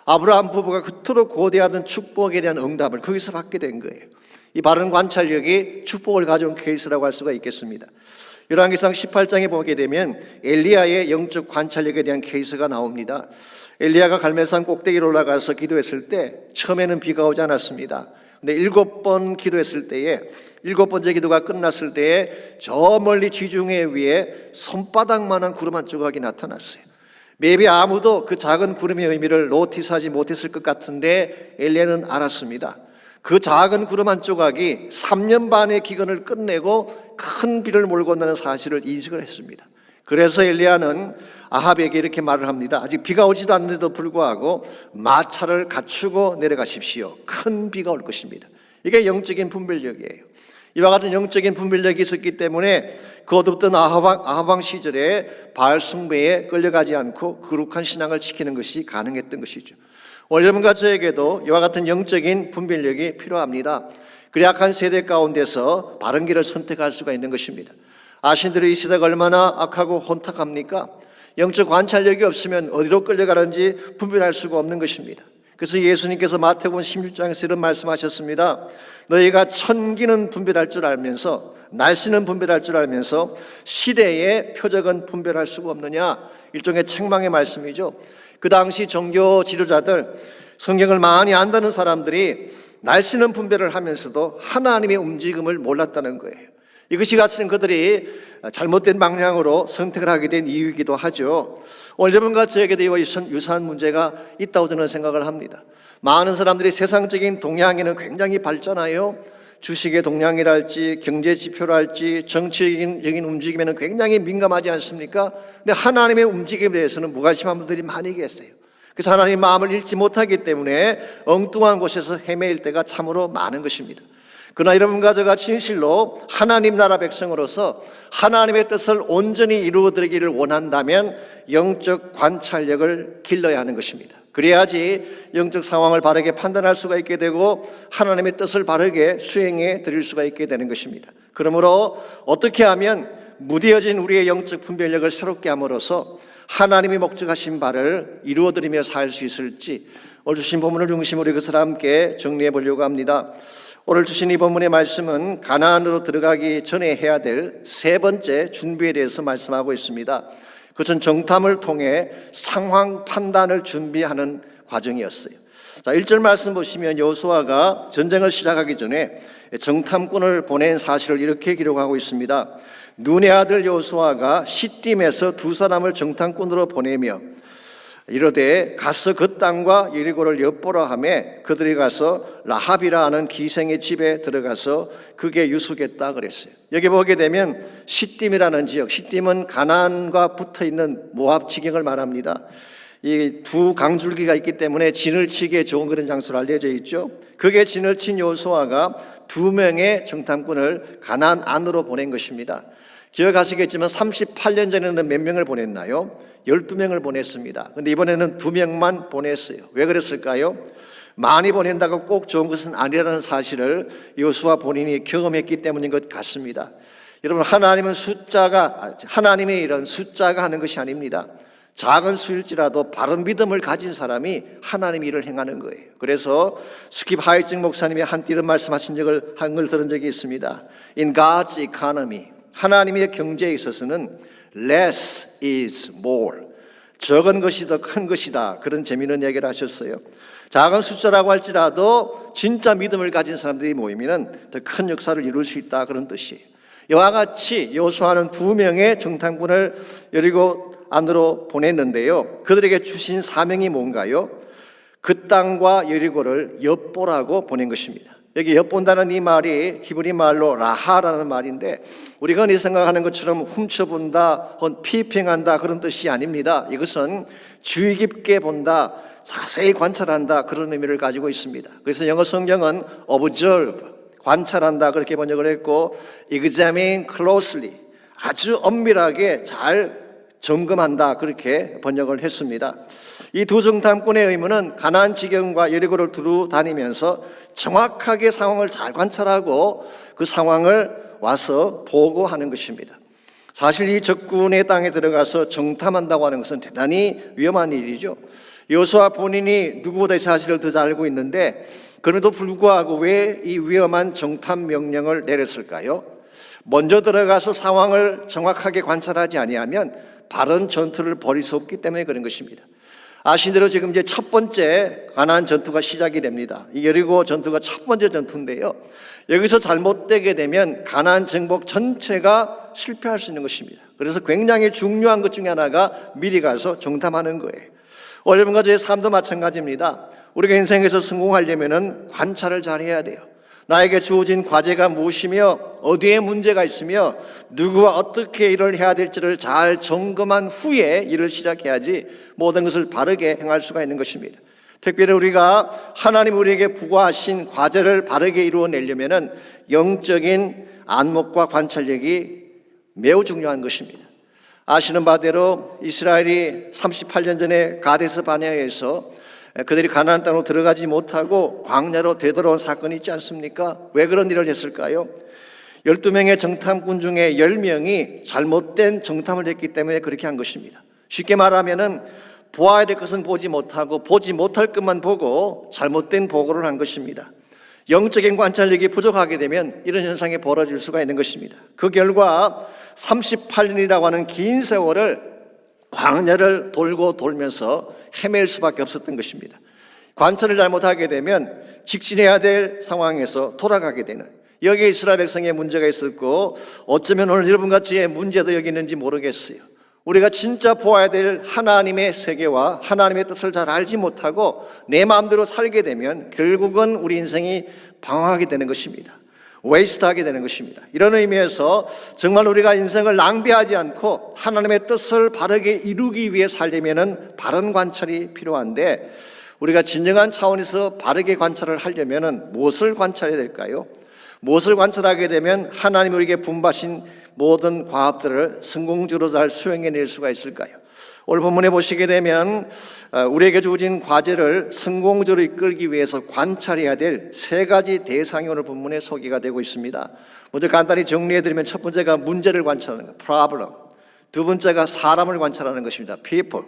아브라함 부부가 그토록 고대하던 축복에 대한 응답을 거기서 받게 된 거예요. 이 바른 관찰력이 축복을 가져온 케이스라고 할 수가 있겠습니다. 열왕기상 18장에 보게 되면 엘리야의 영적 관찰력에 대한 케이스가 나옵니다. 엘리야가 갈멜산 꼭대기로 올라가서 기도했을 때 처음에는 비가 오지 않았습니다. 근데 7번 기도했을 때에 7번째 기도가 끝났을 때에 저 멀리 지중해 위에 손바닥만한 구름 한 조각이 나타났어요. maybe 아무도 그 작은 구름의 의미를 노티스하지 못했을 것 같은데 엘리야는 알았습니다. 그 작은 구름 한 조각이 3년 반의 기근을 끝내고 큰 비를 몰고 온다는 사실을 인식을 했습니다. 그래서 엘리야는 아합에게 이렇게 말을 합니다. 아직 비가 오지도 않는데도 불구하고 마차를 갖추고 내려가십시오. 큰 비가 올 것입니다. 이게 영적인 분별력이에요. 이와 같은 영적인 분별력이 있었기 때문에 그 어둡던 아합 왕 시절에 바알 숭배에 끌려가지 않고 거룩한 신앙을 지키는 것이 가능했던 것이죠. 오늘 여러분과 저에게도 이와 같은 영적인 분별력이 필요합니다. 그 약한 세대 가운데서 바른 길을 선택할 수가 있는 것입니다. 아신대로 이 시대가 얼마나 악하고 혼탁합니까? 영적 관찰력이 없으면 어디로 끌려가는지 분별할 수가 없는 것입니다. 그래서 예수님께서 마태복음 16장에서 이런 말씀하셨습니다. 너희가 천기는 분별할 줄 알면서 날씨는 분별할 줄 알면서 시대의 표적은 분별할 수가 없느냐? 일종의 책망의 말씀이죠. 그 당시 종교 지도자들, 성경을 많이 안다는 사람들이 날씨는 분별을 하면서도 하나님의 움직임을 몰랐다는 거예요. 이것이 같은 그들이 잘못된 방향으로 선택을 하게 된 이유이기도 하죠. 오늘 여러분과 저에게도 이와 유사한 문제가 있다고 저는 생각을 합니다. 많은 사람들이 세상적인 동향에는 굉장히 밝잖아요. 주식의 동향이랄지 경제 지표랄지 정치적인 움직임에는 굉장히 민감하지 않습니까? 근데 하나님의 움직임에 대해서는 무관심한 분들이 많이 계세요. 그래서 하나님의 마음을 읽지 못하기 때문에 엉뚱한 곳에서 헤매일 때가 참으로 많은 것입니다. 그러나 여러분과 저가 진실로 하나님 나라 백성으로서 하나님의 뜻을 온전히 이루어드리기를 원한다면 영적 관찰력을 길러야 하는 것입니다. 그래야지 영적 상황을 바르게 판단할 수가 있게 되고 하나님의 뜻을 바르게 수행해 드릴 수가 있게 되는 것입니다. 그러므로 어떻게 하면 무뎌진 우리의 영적 분별력을 새롭게 함으로써 하나님이 목적하신 바를 이루어드리며 살 수 있을지 오늘 주신 본문을 중심으로 이것을 함께 정리해 보려고 합니다. 오늘 주신 이 본문의 말씀은 가나안으로 들어가기 전에 해야 될 3번째 준비에 대해서 말씀하고 있습니다. 그것은 정탐을 통해 상황 판단을 준비하는 과정이었어요. 자, 1절 말씀 보시면 여호수아가 전쟁을 시작하기 전에 정탐꾼을 보낸 사실을 이렇게 기록하고 있습니다. 눈의 아들 여호수아가 시딤에서 두 사람을 정탐꾼으로 보내며 이르되 가서 그 땅과 여리고를 엿보라 하매 그들이 가서 라합이라 하는 기생의 집에 들어가서 그게 유숙했다 그랬어요. 여기 보게 되면 시딤이라는 지역, 시딤은 가나안과 붙어있는 모압 지경을 말합니다. 이 두 강줄기가 있기 때문에 진을 치기에 좋은 그런 장소로 알려져 있죠. 그게 진을 친 여호수아가 2명의 정탐꾼을 가나안 안으로 보낸 것입니다. 기억하시겠지만 38년 전에는 몇 명을 보냈나요? 12명을 보냈습니다. 그런데 이번에는 2명만 보냈어요. 왜 그랬을까요? 많이 보낸다고 꼭 좋은 것은 아니라는 사실을 여호수아 본인이 경험했기 때문인 것 같습니다. 여러분, 하나님의 일은 숫자가 하는 것이 아닙니다. 작은 수일지라도 바른 믿음을 가진 사람이 하나님 일을 행하는 거예요. 그래서 스킵 하이징 목사님이 한때 이런 말씀하신 한 걸 들은 적이 있습니다. In God's economy, 하나님의 경제에 있어서는 less is more, 적은 것이 더 큰 것이다. 그런 재미있는 얘기를 하셨어요. 작은 숫자라고 할지라도 진짜 믿음을 가진 사람들이 모이면 더 큰 역사를 이룰 수 있다. 그런 뜻이에요. 이와 같이 여호수아는 2명의 정탐꾼을 여리고 안으로 보냈는데요. 그들에게 주신 사명이 뭔가요? 그 땅과 여리고를 엿보라고 보낸 것입니다. 여기 엿본다는 이 말이 히브리 말로 라하라는 말인데 우리가 흔히 생각하는 것처럼 훔쳐본다 혹은 피평한다 그런 뜻이 아닙니다. 이것은 주의 깊게 본다, 자세히 관찰한다 그런 의미를 가지고 있습니다. 그래서 영어 성경은 observe, 관찰한다 그렇게 번역을 했고 examine closely, 아주 엄밀하게 잘 점검한다 그렇게 번역을 했습니다. 이 두 정탐꾼의 의무는 가나안 지경과 여리고를 두루 다니면서 정확하게 상황을 잘 관찰하고 그 상황을 와서 보고하는 것입니다. 사실 이 적군의 땅에 들어가서 정탐한다고 하는 것은 대단히 위험한 일이죠. 여호수아 본인이 누구보다 이 사실을 더 잘 알고 있는데 그럼에도 불구하고 왜 이 위험한 정탐 명령을 내렸을까요? 먼저 들어가서 상황을 정확하게 관찰하지 아니하면 바른 전투를 벌일 수 없기 때문에 그런 것입니다. 아시는 대로 지금 이제 첫 번째 가나안 전투가 시작이 됩니다. 이 여리고 전투가 첫 번째 전투인데요. 여기서 잘못되게 되면 가나안 정복 전체가 실패할 수 있는 것입니다. 그래서 굉장히 중요한 것 중에 하나가 미리 가서 정탐하는 거예요. 여러분과 저의 삶도 마찬가지입니다. 우리가 인생에서 성공하려면 관찰을 잘 해야 돼요. 나에게 주어진 과제가 무엇이며 어디에 문제가 있으며 누구와 어떻게 일을 해야 될지를 잘 점검한 후에 일을 시작해야지 모든 것을 바르게 행할 수가 있는 것입니다. 특별히 우리가 하나님 우리에게 부과하신 과제를 바르게 이루어내려면 영적인 안목과 관찰력이 매우 중요한 것입니다. 아시는 바대로 이스라엘이 38년 전에 가데스 바네아에서 그들이 가나안 땅으로 들어가지 못하고 광야로 되돌아온 사건이 있지 않습니까? 왜 그런 일을 했을까요? 12명의 정탐꾼 중에 10명이 잘못된 정탐을 했기 때문에 그렇게 한 것입니다. 쉽게 말하면 보아야 될 것은 보지 못하고 보지 못할 것만 보고 잘못된 보고를 한 것입니다. 영적인 관찰력이 부족하게 되면 이런 현상이 벌어질 수가 있는 것입니다. 그 결과 38년이라고 하는 긴 세월을 광야를 돌고 돌면서 헤맬 수밖에 없었던 것입니다. 관찰을 잘못하게 되면 직진해야 될 상황에서 돌아가게 되는, 여기에 이스라엘 백성의 문제가 있었고 어쩌면 오늘 여러분과 저의 문제도 여기 있는지 모르겠어요. 우리가 진짜 보아야 될 하나님의 세계와 하나님의 뜻을 잘 알지 못하고 내 마음대로 살게 되면 결국은 우리 인생이 방황하게 되는 것입니다. 웨이스트하게 되는 것입니다. 이런 의미에서 정말 우리가 인생을 낭비하지 않고 하나님의 뜻을 바르게 이루기 위해 살려면 바른 관찰이 필요한데 우리가 진정한 차원에서 바르게 관찰을 하려면 무엇을 관찰해야 될까요? 무엇을 관찰하게 되면 하나님이 우리에게 분바신 모든 과업들을 성공적으로 잘 수행해낼 수가 있을까요? 오늘 본문에 보시게 되면 우리에게 주어진 과제를 성공적으로 이끌기 위해서 관찰해야 될 3가지 대상이 오늘 본문에 소개가 되고 있습니다. 먼저 간단히 정리해드리면 첫 번째가 문제를 관찰하는 것, problem. 두 번째가 사람을 관찰하는 것입니다, people.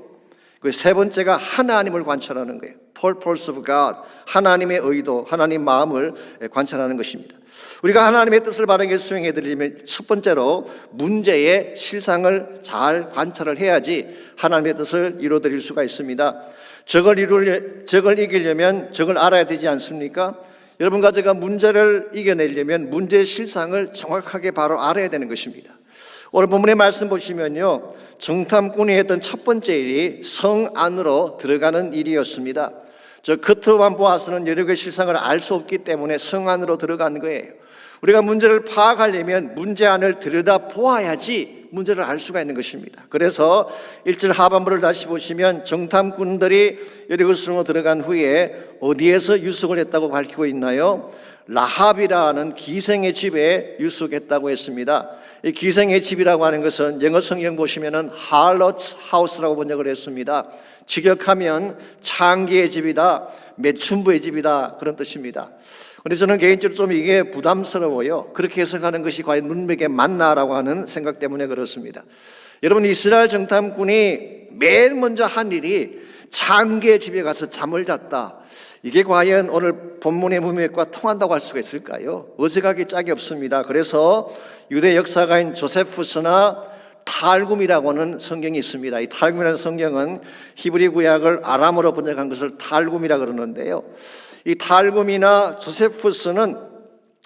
그리고 세 번째가 하나님을 관찰하는 거예요, purpose of God. 하나님의 의도, 하나님 마음을 관찰하는 것입니다. 우리가 하나님의 뜻을 바르게 수행해 드리려면 첫 번째로 문제의 실상을 잘 관찰을 해야지 하나님의 뜻을 이루어 드릴 수가 있습니다. 적을 이기려면 적을 알아야 되지 않습니까? 여러분과 제가 문제를 이겨내려면 문제의 실상을 정확하게 바로 알아야 되는 것입니다. 오늘 본문의 말씀 보시면요, 정탐꾼이 했던 첫 번째 일이 성 안으로 들어가는 일이었습니다. 저 겉으로만 보아서는 여리고의 실상을 알 수 없기 때문에 성 안으로 들어간 거예요. 우리가 문제를 파악하려면 문제 안을 들여다 보아야지 문제를 알 수가 있는 것입니다. 그래서 1절 하반부를 다시 보시면 정탐꾼들이 여리고성으로 들어간 후에 어디에서 유숙을 했다고 밝히고 있나요? 라합이라는 기생의 집에 유숙했다고 했습니다. 이 기생의 집이라고 하는 것은 영어 성경 보시면은 harlot's house라고 번역을 했습니다. 직역하면 창기의 집이다, 매춘부의 집이다, 그런 뜻입니다. 그런데 저는 개인적으로 좀 이게 부담스러워요. 그렇게 해석하는 것이 과연 문맥에 맞나라고 하는 생각 때문에 그렇습니다. 여러분, 이스라엘 정탐꾼이 맨 먼저 한 일이 창기의 집에 가서 잠을 잤다. 이게 과연 오늘 본문의 문맥과 통한다고 할 수가 있을까요? 어색하기 짝이 없습니다. 그래서 유대 역사가인 조세푸스나 탈굼이라고 하는 성경이 있습니다. 이 탈굼이라는 성경은 히브리 구약을 아람어로 번역한 것을 탈굼이라 그러는데요. 이 탈굼이나 조세푸스는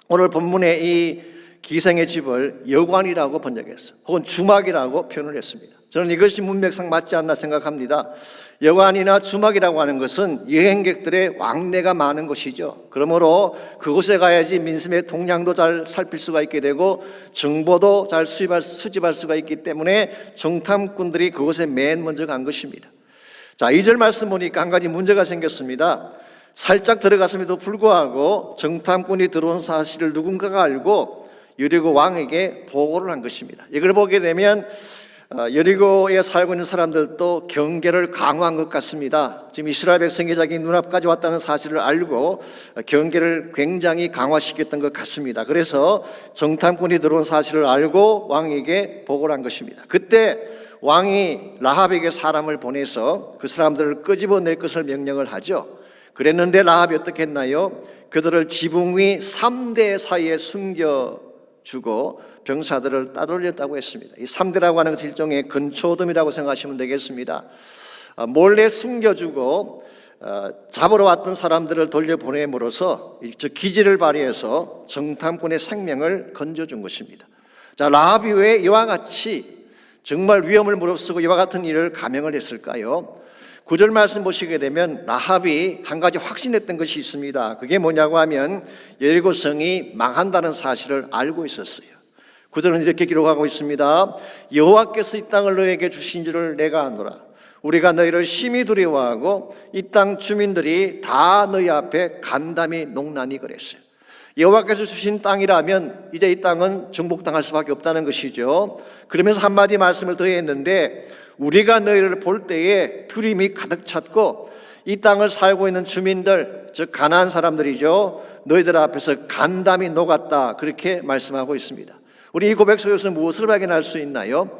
오늘 본문의 이 기생의 집을 여관이라고 번역했어요. 혹은 주막이라고 표현을 했습니다. 저는 이것이 문맥상 맞지 않나 생각합니다. 여관이나 주막이라고 하는 것은 여행객들의 왕래가 많은 곳이죠. 그러므로 그곳에 가야지 민심의 동향도 잘 살필 수가 있게 되고 정보도 잘 수집할 수가 있기 때문에 정탐꾼들이 그곳에 맨 먼저 간 것입니다. 자, 2절 말씀 보니까 한 가지 문제가 생겼습니다. 살짝 들어갔음에도 불구하고 정탐꾼이 들어온 사실을 누군가가 알고 여리고 왕에게 보고를 한 것입니다. 이걸 보게 되면 여리고에 살고 있는 사람들도 경계를 강화한 것 같습니다. 지금 이스라엘 백성이 자기 눈앞까지 왔다는 사실을 알고 경계를 굉장히 강화시켰던 것 같습니다. 그래서 정탐꾼이 들어온 사실을 알고 왕에게 보고를 한 것입니다. 그때 왕이 라합에게 사람을 보내서 그 사람들을 끄집어낼 것을 명령을 하죠. 그랬는데 라합이 어떻게 했나요? 그들을 지붕 위 3대 사이에 숨겨주고 병사들을 따돌렸다고 했습니다. 이 3대라고 하는 것은 일종의 근초어둠이라고 생각하시면 되겠습니다. 몰래 숨겨주고 잡으러 왔던 사람들을 돌려보냄으로써 기지를 발휘해서 정탐꾼의 생명을 건져준 것입니다. 자, 라합이 왜 이와 같이 정말 위험을 무릅쓰고 이와 같은 일을 감행을 했을까요? 9절 말씀 보시게 되면 라합이 한 가지 확신했던 것이 있습니다. 그게 뭐냐고 하면 여리고성이 망한다는 사실을 알고 있었어요. 9절은 이렇게 기록하고 있습니다. 여호와께서 이 땅을 너에게 주신 줄을 내가 아노라. 우리가 너희를 심히 두려워하고 이 땅 주민들이 다 너희 앞에 간담이 농나니 그랬어요. 여호와께서 주신 땅이라면 이제 이 땅은 정복당할 수밖에 없다는 것이죠. 그러면서 한마디 말씀을 더했는데 우리가 너희를 볼 때에 두려움이 가득 찼고 이 땅을 살고 있는 주민들, 즉 가나안 사람들이죠, 너희들 앞에서 간담이 녹았다, 그렇게 말씀하고 있습니다. 우리 이 고백 속에서 무엇을 발견할 수 있나요?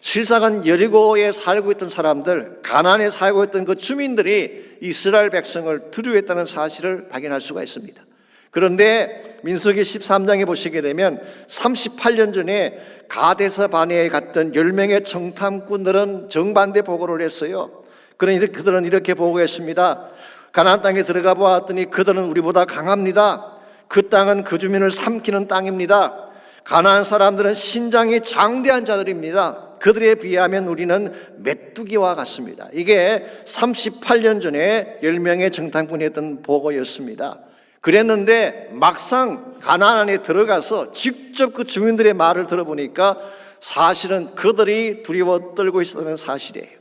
실상은 여리고에 살고 있던 사람들, 가나안에 살고 있던 그 주민들이 이스라엘 백성을 두려워했다는 사실을 발견할 수가 있습니다. 그런데 민수기 13장에 보시게 되면 38년 전에 가데스 바네아에 갔던 10명의 정탐꾼들은 정반대 보고를 했어요. 그러니 그들은 이렇게 보고했습니다. 가나안 땅에 들어가 보았더니 그들은 우리보다 강합니다. 그 땅은 그 주민을 삼키는 땅입니다. 가나안 사람들은 신장이 장대한 자들입니다. 그들에 비하면 우리는 메뚜기와 같습니다. 이게 38년 전에 10명의 정탐꾼이 했던 보고였습니다. 그랬는데 막상 가나안 안에 들어가서 직접 그 주민들의 말을 들어보니까 사실은 그들이 두려워 떨고 있었다는 사실이에요.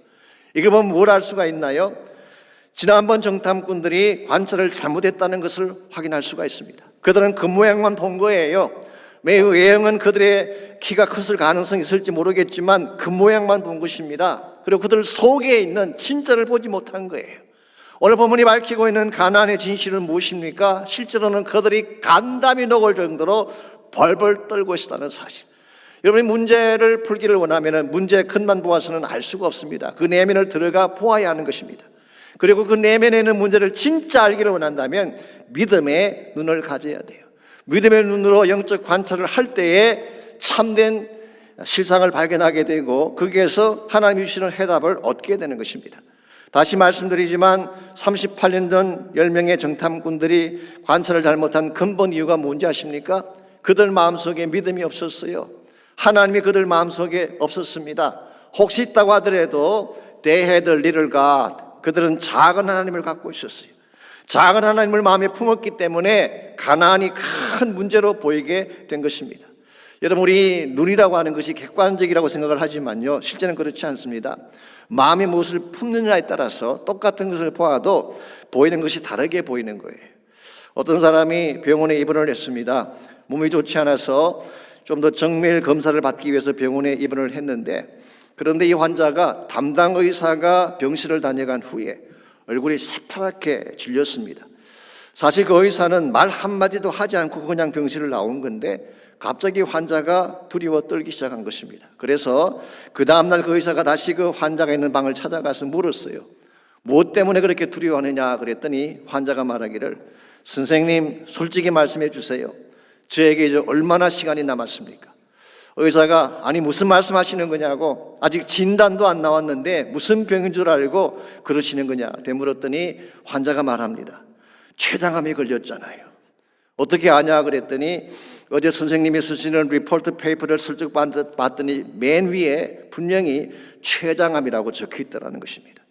이걸 보면 뭘 알 수가 있나요? 지난번 정탐꾼들이 관찰을 잘못했다는 것을 확인할 수가 있습니다. 그들은 그 모양만 본 거예요. 매우 외형은 그들의 키가 컸을 가능성이 있을지 모르겠지만 그 모양만 본 것입니다. 그리고 그들 속에 있는 진짜를 보지 못한 거예요. 오늘 본문이 밝히고 있는 가나안의 진실은 무엇입니까? 실제로는 그들이 간담이 녹을 정도로 벌벌 떨고 있다는 사실. 여러분이 문제를 풀기를 원하면 문제의 근만 보아서는 알 수가 없습니다. 그 내면을 들어가 보아야 하는 것입니다. 그리고 그 내면에 있는 문제를 진짜 알기를 원한다면 믿음의 눈을 가져야 돼요. 믿음의 눈으로 영적 관찰을 할 때에 참된 실상을 발견하게 되고 거기에서 하나님이 주시는 해답을 얻게 되는 것입니다. 다시 말씀드리지만 38년 전 10명의 정탐꾼들이 관찰을 잘못한 근본 이유가 뭔지 아십니까? 그들 마음속에 믿음이 없었어요. 하나님이 그들 마음속에 없었습니다. 혹시 있다고 하더라도 they had a little God. 그들은 작은 하나님을 갖고 있었어요. 작은 하나님을 마음에 품었기 때문에 가나안이 큰 문제로 보이게 된 것입니다. 여러분, 우리 눈이라고 하는 것이 객관적이라고 생각을 하지만요, 실제는 그렇지 않습니다. 마음이 무엇을 품느냐에 따라서 똑같은 것을 보아도 보이는 것이 다르게 보이는 거예요. 어떤 사람이 병원에 입원을 했습니다. 몸이 좋지 않아서 좀 더 정밀 검사를 받기 위해서 병원에 입원을 했는데, 그런데 이 환자가 담당 의사가 병실을 다녀간 후에 얼굴이 새파랗게 질렸습니다. 사실 그 의사는 말 한마디도 하지 않고 그냥 병실을 나온 건데 갑자기 환자가 두려워 떨기 시작한 것입니다. 그래서 그 다음날 그 의사가 다시 그 환자가 있는 방을 찾아가서 물었어요. 무엇 때문에 그렇게 두려워하느냐 그랬더니 환자가 말하기를, 선생님 솔직히 말씀해 주세요. 저에게 이제 얼마나 시간이 남았습니까? 의사가 아니 무슨 말씀하시는 거냐고, 아직 진단도 안 나왔는데 무슨 병인 줄 알고 그러시는 거냐 되물었더니 환자가 말합니다. 췌장암에 걸렸잖아요. 어떻게 아냐 그랬더니 어제 선생님이 쓰시는 리포트 페이퍼를 슬쩍 봤더니 맨 위에 분명히 췌장암이라고 적혀 있다는 것입니다.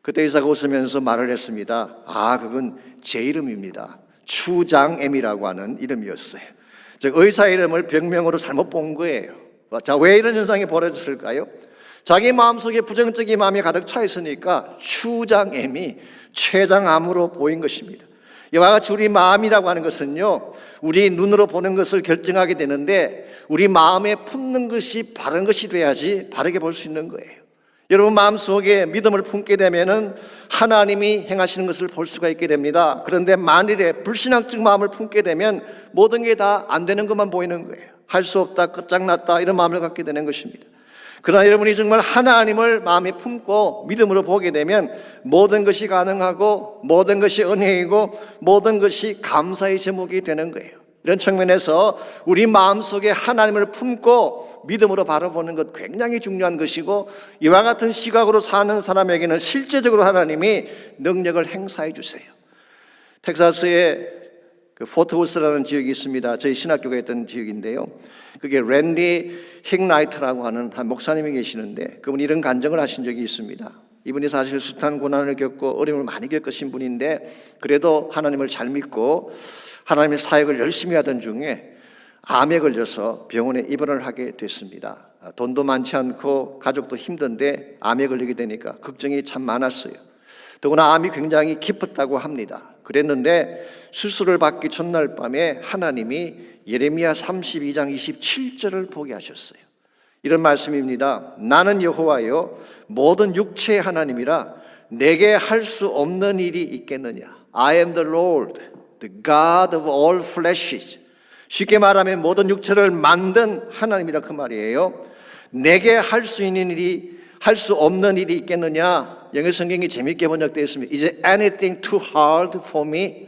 그때 의사가 웃으면서 말을 했습니다. 아, 그건 제 이름입니다. 추장암이라고 하는 이름이었어요. 즉 의사 이름을 병명으로 잘못 본 거예요. 자, 왜 이런 현상이 벌어졌을까요? 자기 마음속에 부정적인 마음이 가득 차 있으니까 추장암이 췌장암으로 보인 것입니다. 이와 같이 우리 마음이라고 하는 것은요, 우리 눈으로 보는 것을 결정하게 되는데 우리 마음에 품는 것이 바른 것이 돼야지 바르게 볼 수 있는 거예요. 여러분 마음속에 믿음을 품게 되면은 하나님이 행하시는 것을 볼 수가 있게 됩니다. 그런데 만일에 불신앙적 마음을 품게 되면 모든 게 다 안 되는 것만 보이는 거예요. 할 수 없다, 끝장났다 이런 마음을 갖게 되는 것입니다. 그러나 여러분이 정말 하나님을 마음에 품고 믿음으로 보게 되면 모든 것이 가능하고 모든 것이 은혜이고 모든 것이 감사의 제목이 되는 거예요. 이런 측면에서 우리 마음속에 하나님을 품고 믿음으로 바라보는 것 굉장히 중요한 것이고, 이와 같은 시각으로 사는 사람에게는 실제적으로 하나님이 능력을 행사해 주세요. 텍사스에 포트우스라는 지역이 있습니다. 저희 신학교가 있던 지역인데요. 그게 랜디 힉라이트라고 하는 한 목사님이 계시는데 그분이 이런 간증을 하신 적이 있습니다. 이분이 사실 숱한 고난을 겪고 어려움을 많이 겪으신 분인데 그래도 하나님을 잘 믿고 하나님의 사역을 열심히 하던 중에 암에 걸려서 병원에 입원을 하게 됐습니다. 돈도 많지 않고 가족도 힘든데 암에 걸리게 되니까 걱정이 참 많았어요. 더구나 암이 굉장히 깊었다고 합니다. 그랬는데 수술을 받기 전날 밤에 하나님이 예레미야 32장 27절을 보게 하셨어요. 이런 말씀입니다. 나는 여호와여 모든 육체의 하나님이라 내게 할 수 없는 일이 있겠느냐. I am the Lord, the God of all fleshes. 쉽게 말하면 모든 육체를 만든 하나님이라 그 말이에요. 내게 할 수 있는 일이, 할 수 없는 일이 있겠느냐. 영어 성경이 재밌게 번역되어 있습니다. Is anything too hard for me?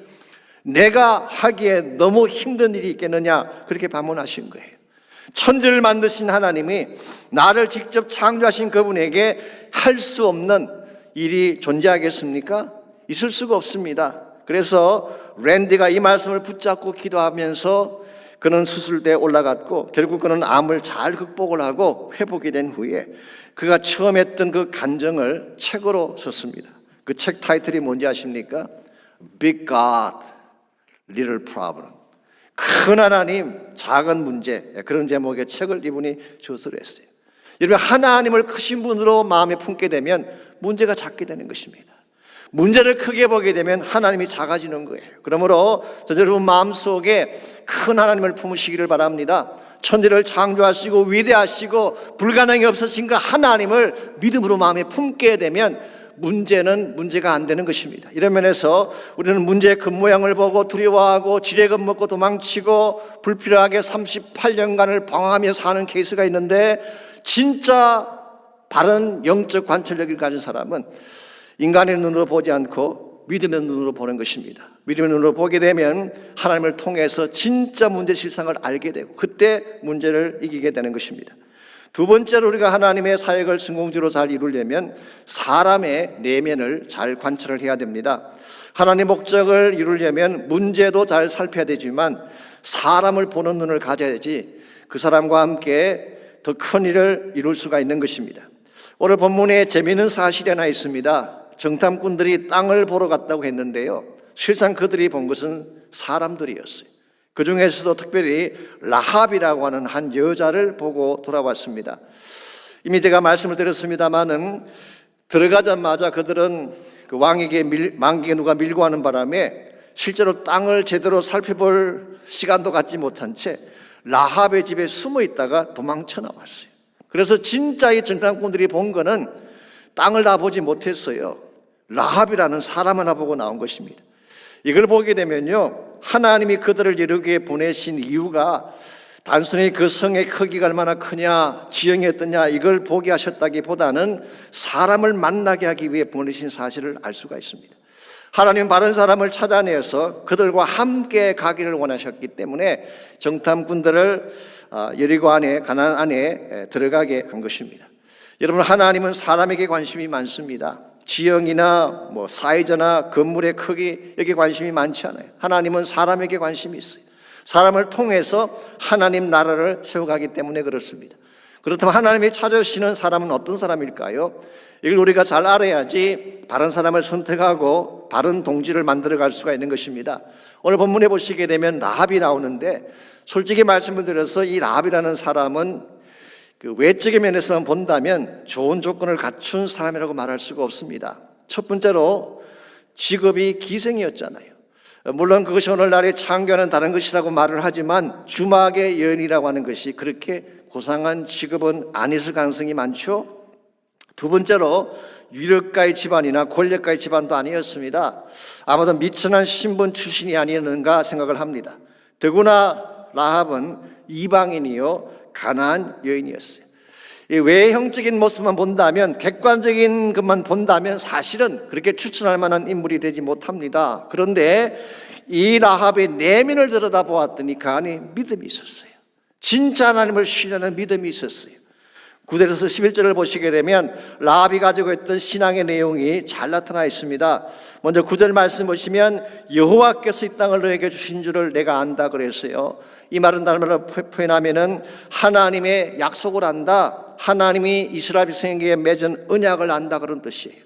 내가 하기에 너무 힘든 일이 있겠느냐. 그렇게 반문하신 거예요. 천지를 만드신 하나님이 나를 직접 창조하신 그분에게 할 수 없는 일이 존재하겠습니까? 있을 수가 없습니다. 그래서 랜디가 이 말씀을 붙잡고 기도하면서 그는 수술대에 올라갔고 결국 그는 암을 잘 극복을 하고 회복이 된 후에 그가 처음 했던 그 간증을 책으로 썼습니다. 그 책 타이틀이 뭔지 아십니까? Big God, Little Problem. 큰 하나님, 작은 문제. 그런 제목의 책을 이분이 저서를 했어요. 여러분, 하나님을 크신 분으로 마음에 품게 되면 문제가 작게 되는 것입니다. 문제를 크게 보게 되면 하나님이 작아지는 거예요. 그러므로 여러분 마음속에 큰 하나님을 품으시기를 바랍니다. 천지를 창조하시고 위대하시고 불가능이 없으신 그 하나님을 믿음으로 마음에 품게 되면 문제는 문제가 안 되는 것입니다. 이런 면에서 우리는 문제의 겉모양을 보고 두려워하고 지레 겁먹고 도망치고 불필요하게 38년간을 방황하며 사는 케이스가 있는데, 진짜 바른 영적 관찰력을 가진 사람은 인간의 눈으로 보지 않고 믿음의 눈으로 보는 것입니다. 믿음의 눈으로 보게 되면 하나님을 통해서 진짜 문제 실상을 알게 되고 그때 문제를 이기게 되는 것입니다. 두 번째로 우리가 하나님의 사역을 성공적으로 잘 이루려면 사람의 내면을 잘 관찰을 해야 됩니다. 하나님의 목적을 이루려면 문제도 잘 살펴야 되지만 사람을 보는 눈을 가져야지 그 사람과 함께 더 큰 일을 이룰 수가 있는 것입니다. 오늘 본문에 재미있는 사실이 하나 있습니다. 정탐꾼들이 땅을 보러 갔다고 했는데요, 실상 그들이 본 것은 사람들이었어요. 그 중에서도 특별히 라합이라고 하는 한 여자를 보고 돌아왔습니다. 이미 제가 말씀을 드렸습니다마는 들어가자마자 그들은 그 왕에게 누가 밀고 하는 바람에 실제로 땅을 제대로 살펴볼 시간도 갖지 못한 채 라합의 집에 숨어 있다가 도망쳐 나왔어요. 그래서 진짜 이 정탐꾼들이 본 거는 땅을 다 보지 못했어요. 라합이라는 사람 하나 보고 나온 것입니다. 이걸 보게 되면요, 하나님이 그들을 여기에 보내신 이유가 단순히 그 성의 크기가 얼마나 크냐, 지형이 어떠냐 이걸 보게 하셨다기보다는 사람을 만나게 하기 위해 보내신 사실을 알 수가 있습니다. 하나님은 바른 사람을 찾아내서 그들과 함께 가기를 원하셨기 때문에 정탐꾼들을 여리고 안에, 가나안 안에 들어가게 한 것입니다. 여러분, 하나님은 사람에게 관심이 많습니다. 지형이나 사이즈나 건물의 크기, 여기에 관심이 많지 않아요. 하나님은 사람에게 관심이 있어요. 사람을 통해서 하나님 나라를 세워가기 때문에 그렇습니다. 그렇다면 하나님이 찾으시는 사람은 어떤 사람일까요? 이걸 우리가 잘 알아야지 바른 사람을 선택하고 바른 동지를 만들어갈 수가 있는 것입니다. 오늘 본문에 보시게 되면 라합이 나오는데, 솔직히 말씀을 드려서 이 라합이라는 사람은 그 외적인 면에서만 본다면 좋은 조건을 갖춘 사람이라고 말할 수가 없습니다. 첫 번째로 직업이 기생이었잖아요. 물론 그것이 오늘날의 창교는 다른 것이라고 말을 하지만 주막의 여인이라고 하는 것이 그렇게 고상한 직업은 아니었을 가능성이 많죠. 두 번째로 유력가의 집안이나 권력가의 집안도 아니었습니다. 아마도 미천한 신분 출신이 아니었는가 생각을 합니다. 더구나 라합은 이방인이요 가나안 여인이었어요. 이 외형적인 모습만 본다면, 객관적인 것만 본다면 사실은 그렇게 추천할 만한 인물이 되지 못합니다. 그런데 이 라합의 내면을 들여다보았더니 그 안에 믿음이 있었어요. 진짜 하나님을 신뢰하는 믿음이 있었어요. 9절에서 11절을 보시게 되면 라합이 가지고 있던 신앙의 내용이 잘 나타나 있습니다. 먼저 9절 말씀 보시면 여호와께서 이 땅을 너에게 주신 줄을 내가 안다 그랬어요. 이 말은 다른 말로 표현하면은 하나님의 약속을 안다, 하나님이 이스라엘 백성에게 맺은 언약을 안다, 그런 뜻이에요.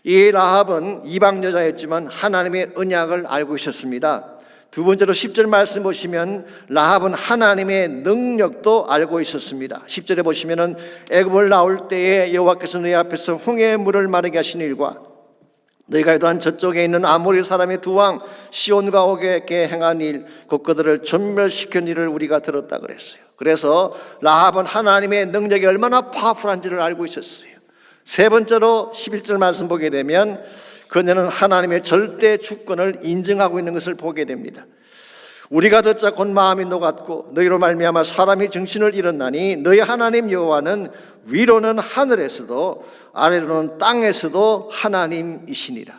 이 라합은 이방 여자였지만 하나님의 언약을 알고 있었습니다. 두 번째로 10절 말씀 보시면 라합은 하나님의 능력도 알고 있었습니다. 10절에 보시면은 애굽을 나올 때에 여호와께서 너희 앞에서 홍해의 물을 마르게 하신 일과 너희가 이동한 저쪽에 있는 아모리 사람의 두 왕 시온과 오게에게 행한 일, 곧 그들을 전멸시킨 일을 우리가 들었다 그랬어요. 그래서 라합은 하나님의 능력이 얼마나 파워풀한지를 알고 있었어요. 세 번째로 11절 말씀 보게 되면 그녀는 하나님의 절대 주권을 인정하고 있는 것을 보게 됩니다. 우리가 듣자 곧 마음이 녹았고 너희로 말미암아 사람이 정신을 잃었나니 너희 하나님 여호와는 위로는 하늘에서도 아래로는 땅에서도 하나님이시니라.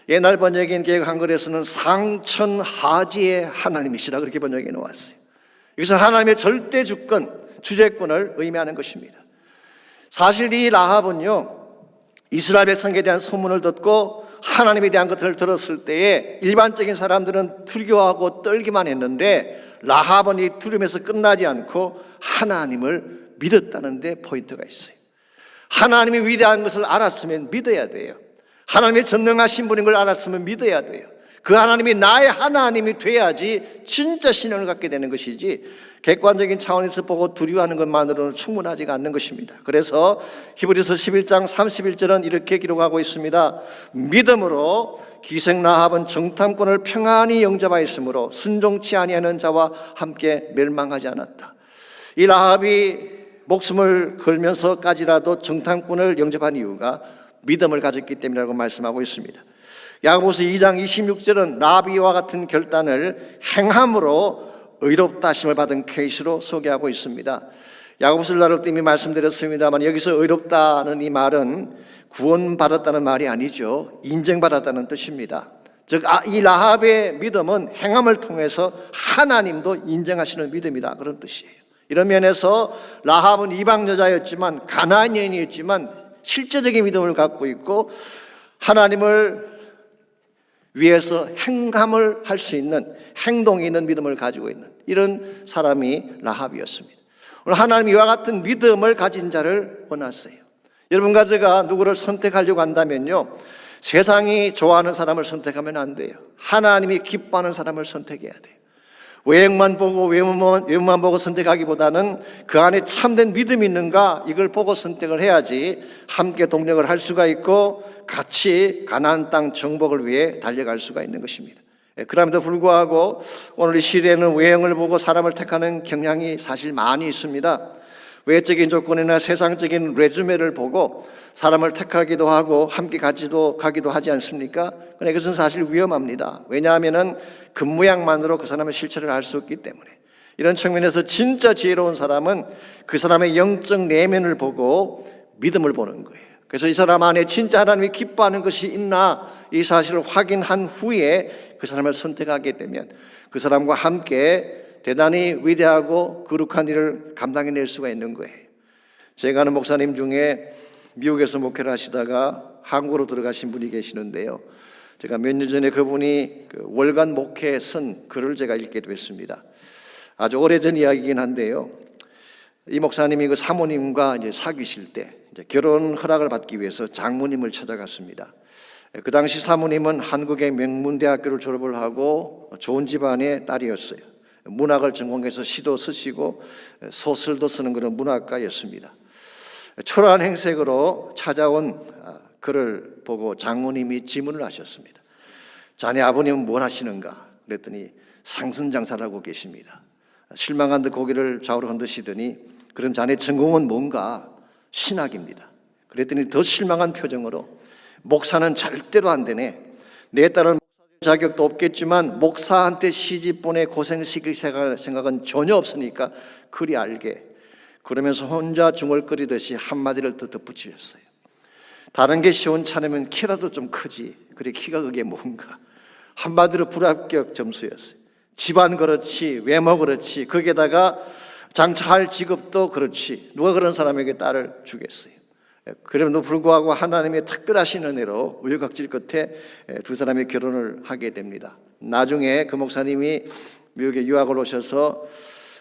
옛날 번역인 개역 한글에서는 상천하지의 하나님이시라 그렇게 번역해 놓았어요. 여기서 하나님의 절대 주권, 주재권을 의미하는 것입니다. 사실 이 라합은요, 이스라엘 백성에 대한 소문을 듣고 하나님에 대한 것을 들었을 때에 일반적인 사람들은 두려워하고 떨기만 했는데 라합은 이 두려움에서 끝나지 않고 하나님을 믿었다는 데 포인트가 있어요. 하나님이 위대한 것을 알았으면 믿어야 돼요. 하나님의 전능하신 분인 걸 알았으면 믿어야 돼요. 그 하나님이 나의 하나님이 돼야지 진짜 신앙을 갖게 되는 것이지 객관적인 차원에서 보고 두려워하는 것만으로는 충분하지가 않는 것입니다. 그래서 히브리서 11장 31절은 이렇게 기록하고 있습니다. 믿음으로 기생 라합은 정탐꾼을 평안히 영접하였으므로 순종치 아니하는 자와 함께 멸망하지 않았다. 이 라합이 목숨을 걸면서까지라도 정탐꾼을 영접한 이유가 믿음을 가졌기 때문이라고 말씀하고 있습니다. 야고보서 2장 26절은 라합이와 같은 결단을 행함으로 의롭다 하심을 받은 케이스로 소개하고 있습니다. 야고보서를 나눌 때 이미 말씀드렸습니다만 여기서 의롭다는 이 말은 구원받았다는 말이 아니죠. 인정받았다는 뜻입니다. 즉 이 라합의 믿음은 행함을 통해서 하나님도 인정하시는 믿음이다, 그런 뜻이에요. 이런 면에서 라합은 이방 여자였지만 가나안 여인이었지만 실제적인 믿음을 갖고 있고 하나님을 위해서 행함을 할 수 있는 행동이 있는 믿음을 가지고 있는 이런 사람이 라합이었습니다. 오늘 하나님 이와 같은 믿음을 가진 자를 원하세요. 여러분과 제가 누구를 선택하려고 한다면요, 세상이 좋아하는 사람을 선택하면 안 돼요. 하나님이 기뻐하는 사람을 선택해야 돼요. 외형만 보고 외모만 보고 선택하기보다는 그 안에 참된 믿음이 있는가 이걸 보고 선택을 해야지 함께 동력을 할 수가 있고 같이 가나안 땅 정복을 위해 달려갈 수가 있는 것입니다. 그럼에도 불구하고 오늘 이 시대에는 외형을 보고 사람을 택하는 경향이 사실 많이 있습니다. 외적인 조건이나 세상적인 레주메를 보고 사람을 택하기도 하고 함께 가기도 하지 않습니까? 그런데 이것은 사실 위험합니다. 왜냐하면 겉모양만으로 그 사람의 실체를 알 수 없기 때문에. 이런 측면에서 진짜 지혜로운 사람은 그 사람의 영적 내면을 보고 믿음을 보는 거예요. 그래서 이 사람 안에 진짜 하나님이 기뻐하는 것이 있나 이 사실을 확인한 후에 그 사람을 선택하게 되면 그 사람과 함께 대단히 위대하고 거룩한 일을 감당해낼 수가 있는 거예요. 제가 아는 목사님 중에 미국에서 목회를 하시다가 한국으로 들어가신 분이 계시는데요, 제가 몇 년 전에 그분이 월간 목회에 쓴 글을 제가 읽게 됐습니다. 아주 오래전 이야기이긴 한데요, 이 목사님이 그 사모님과 이제 사귀실 때 이제 결혼 허락을 받기 위해서 장모님을 찾아갔습니다. 그 당시 사모님은 한국의 명문대학교를 졸업을 하고 좋은 집안의 딸이었어요. 문학을 전공해서 시도 쓰시고 소설도 쓰는 그런 문학가였습니다. 초라한 행색으로 찾아온 그를 보고 장모님이 질문을 하셨습니다. 자네 아버님은 뭘 하시는가? 그랬더니 상선장사를 하고 계십니다. 실망한 듯 고개를 좌우로 흔드시더니 그럼 자네 전공은 뭔가? 신학입니다. 그랬더니 더 실망한 표정으로 목사는 절대로 안 되네. 내 딸은 자격도 없겠지만 목사한테 시집 보내 고생시킬 생각은 전혀 없으니까 그리 알게. 그러면서 혼자 중얼거리듯이 한마디를 더 덧붙이셨어요. 다른 게 시원찮으면 키라도 좀 크지. 그래 키가 그게 뭔가. 한마디로 불합격 점수였어요. 집안 그렇지, 외모 그렇지, 거기에다가 장차할 직업도 그렇지. 누가 그런 사람에게 딸을 주겠어요. 그럼에도 불구하고 하나님의 특별하신 은혜로 우여곡절 끝에 두 사람이 결혼을 하게 됩니다. 나중에 그 목사님이 미국에 유학을 오셔서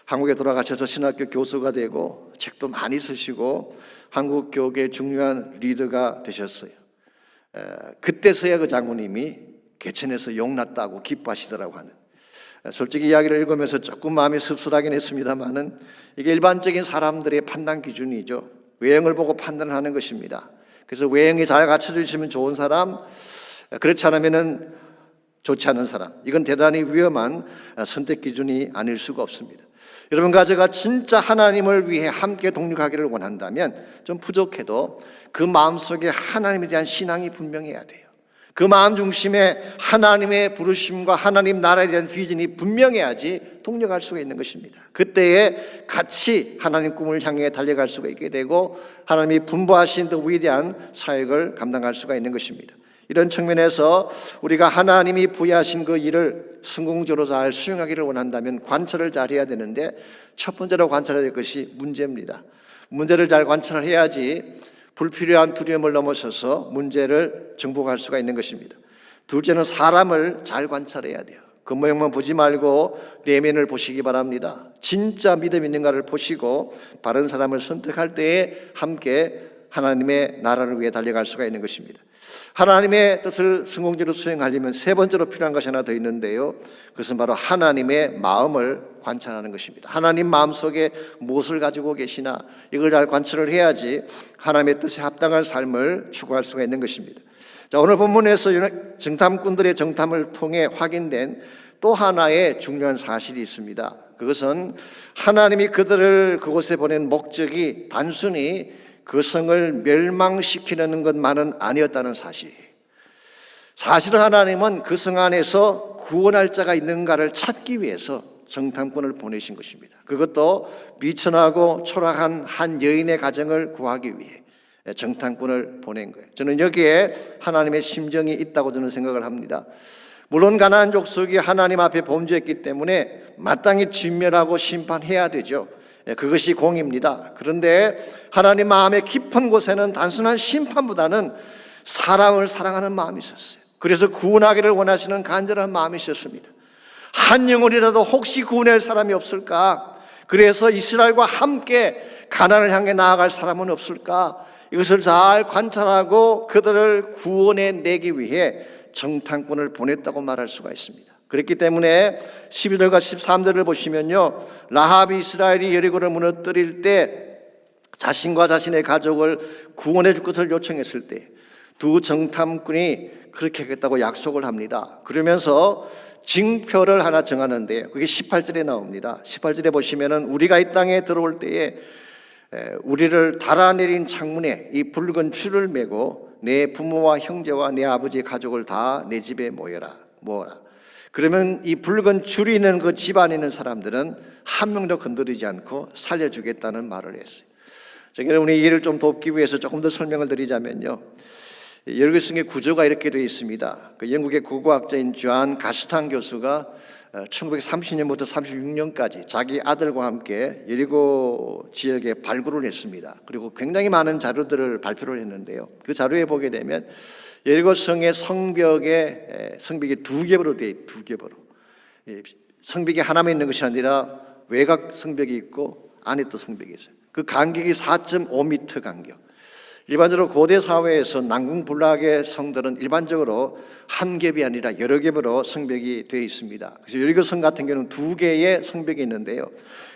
한국에 돌아가셔서 신학교 교수가 되고 책도 많이 쓰시고 한국 교계의 중요한 리더가 되셨어요. 그때서야 그 장모님이 개천에서 용났다고 기뻐하시더라고 하는. 솔직히 이야기를 읽으면서 조금 마음이 씁쓸하긴 했습니다만은 이게 일반적인 사람들의 판단 기준이죠. 외형을 보고 판단하는 것입니다. 그래서 외형이 잘 갖춰져 있으면 좋은 사람, 그렇지 않으면은 좋지 않은 사람, 이건 대단히 위험한 선택 기준이 아닐 수가 없습니다. 여러분과 제가 진짜 하나님을 위해 함께 동력하기를 원한다면 좀 부족해도 그 마음속에 하나님에 대한 신앙이 분명해야 돼요. 그 마음 중심에 하나님의 부르심과 하나님 나라에 대한 비전이 분명해야지 동력할 수가 있는 것입니다. 그때에 같이 하나님 꿈을 향해 달려갈 수가 있게 되고 하나님이 분부하신 더 위대한 사역을 감당할 수가 있는 것입니다. 이런 측면에서 우리가 하나님이 부여하신 그 일을 성공적으로 잘 수행하기를 원한다면 관찰을 잘 해야 되는데 첫 번째로 관찰해야 될 것이 문제입니다. 문제를 잘 관찰해야지 불필요한 두려움을 넘어서서 문제를 정복할 수가 있는 것입니다. 둘째는 사람을 잘 관찰해야 돼요. 겉모양만 보지 말고 내면을 보시기 바랍니다. 진짜 믿음 있는가를 보시고 바른 사람을 선택할 때에 함께 하나님의 나라를 위해 달려갈 수가 있는 것입니다. 하나님의 뜻을 성공적으로 수행하려면 세 번째로 필요한 것이 하나 더 있는데요, 그것은 바로 하나님의 마음을 관찰하는 것입니다. 하나님 마음속에 무엇을 가지고 계시나 이걸 잘 관찰을 해야지 하나님의 뜻에 합당한 삶을 추구할 수가 있는 것입니다. 자, 오늘 본문에서 정탐꾼들의 정탐을 통해 확인된 또 하나의 중요한 사실이 있습니다. 그것은 하나님이 그들을 그곳에 보낸 목적이 단순히 그 성을 멸망시키려는 것만은 아니었다는 사실이에요. 사실은 하나님은 그 성 안에서 구원할 자가 있는가를 찾기 위해서 정탐꾼을 보내신 것입니다. 그것도 미천하고 초라한 한 여인의 가정을 구하기 위해 정탐꾼을 보낸 거예요. 저는 여기에 하나님의 심정이 있다고 저는 생각을 합니다. 물론 가나안 족속이 하나님 앞에 범죄했기 때문에 마땅히 진멸하고 심판해야 되죠. 그것이 공입니다. 그런데 하나님 마음의 깊은 곳에는 단순한 심판보다는 사람을 사랑하는 마음이 있었어요. 그래서 구원하기를 원하시는 간절한 마음이 있었습니다. 한 영혼이라도 혹시 구원할 사람이 없을까? 그래서 이스라엘과 함께 가나안을 향해 나아갈 사람은 없을까? 이것을 잘 관찰하고 그들을 구원해 내기 위해 정탐꾼을 보냈다고 말할 수가 있습니다. 그렇기 때문에 12절과 13절을 보시면요, 라합이 이스라엘이 여리고를 무너뜨릴 때 자신과 자신의 가족을 구원해 줄 것을 요청했을 때 두 정탐꾼이 그렇게 하겠다고 약속을 합니다. 그러면서 징표를 하나 정하는데 그게 18절에 나옵니다. 18절에 보시면은 우리가 이 땅에 들어올 때에 우리를 달아내린 창문에 이 붉은 줄을 메고 내 부모와 형제와 내 아버지의 가족을 다 내 집에 모아라. 그러면 이 붉은 줄이 있는 그 집안에 있는 사람들은 한 명도 건드리지 않고 살려주겠다는 말을 했어요. 여러분의 이해를 좀 돕기 위해서 조금 더 설명을 드리자면요, 여리고성의 구조가 이렇게 되어 있습니다. 영국의 고고학자인 존 가스탕 교수가 1930년부터 36년까지 자기 아들과 함께 여리고 지역에 발굴을 했습니다. 그리고 굉장히 많은 자료들을 발표를 했는데요, 그 자료에 보게 되면 여리고성의 성벽이 두 겹으로 되어 있어요. 두 겹으로. 성벽이 하나만 있는 것이 아니라 외곽 성벽이 있고 안에 또 성벽이 있어요. 그 간격이 4.5m 간격. 일반적으로 고대 사회에서 난공불락의 성들은 일반적으로 한 겹이 아니라 여러 겹으로 성벽이 되어 있습니다. 그래서 여리고성 같은 경우는 두 개의 성벽이 있는데요,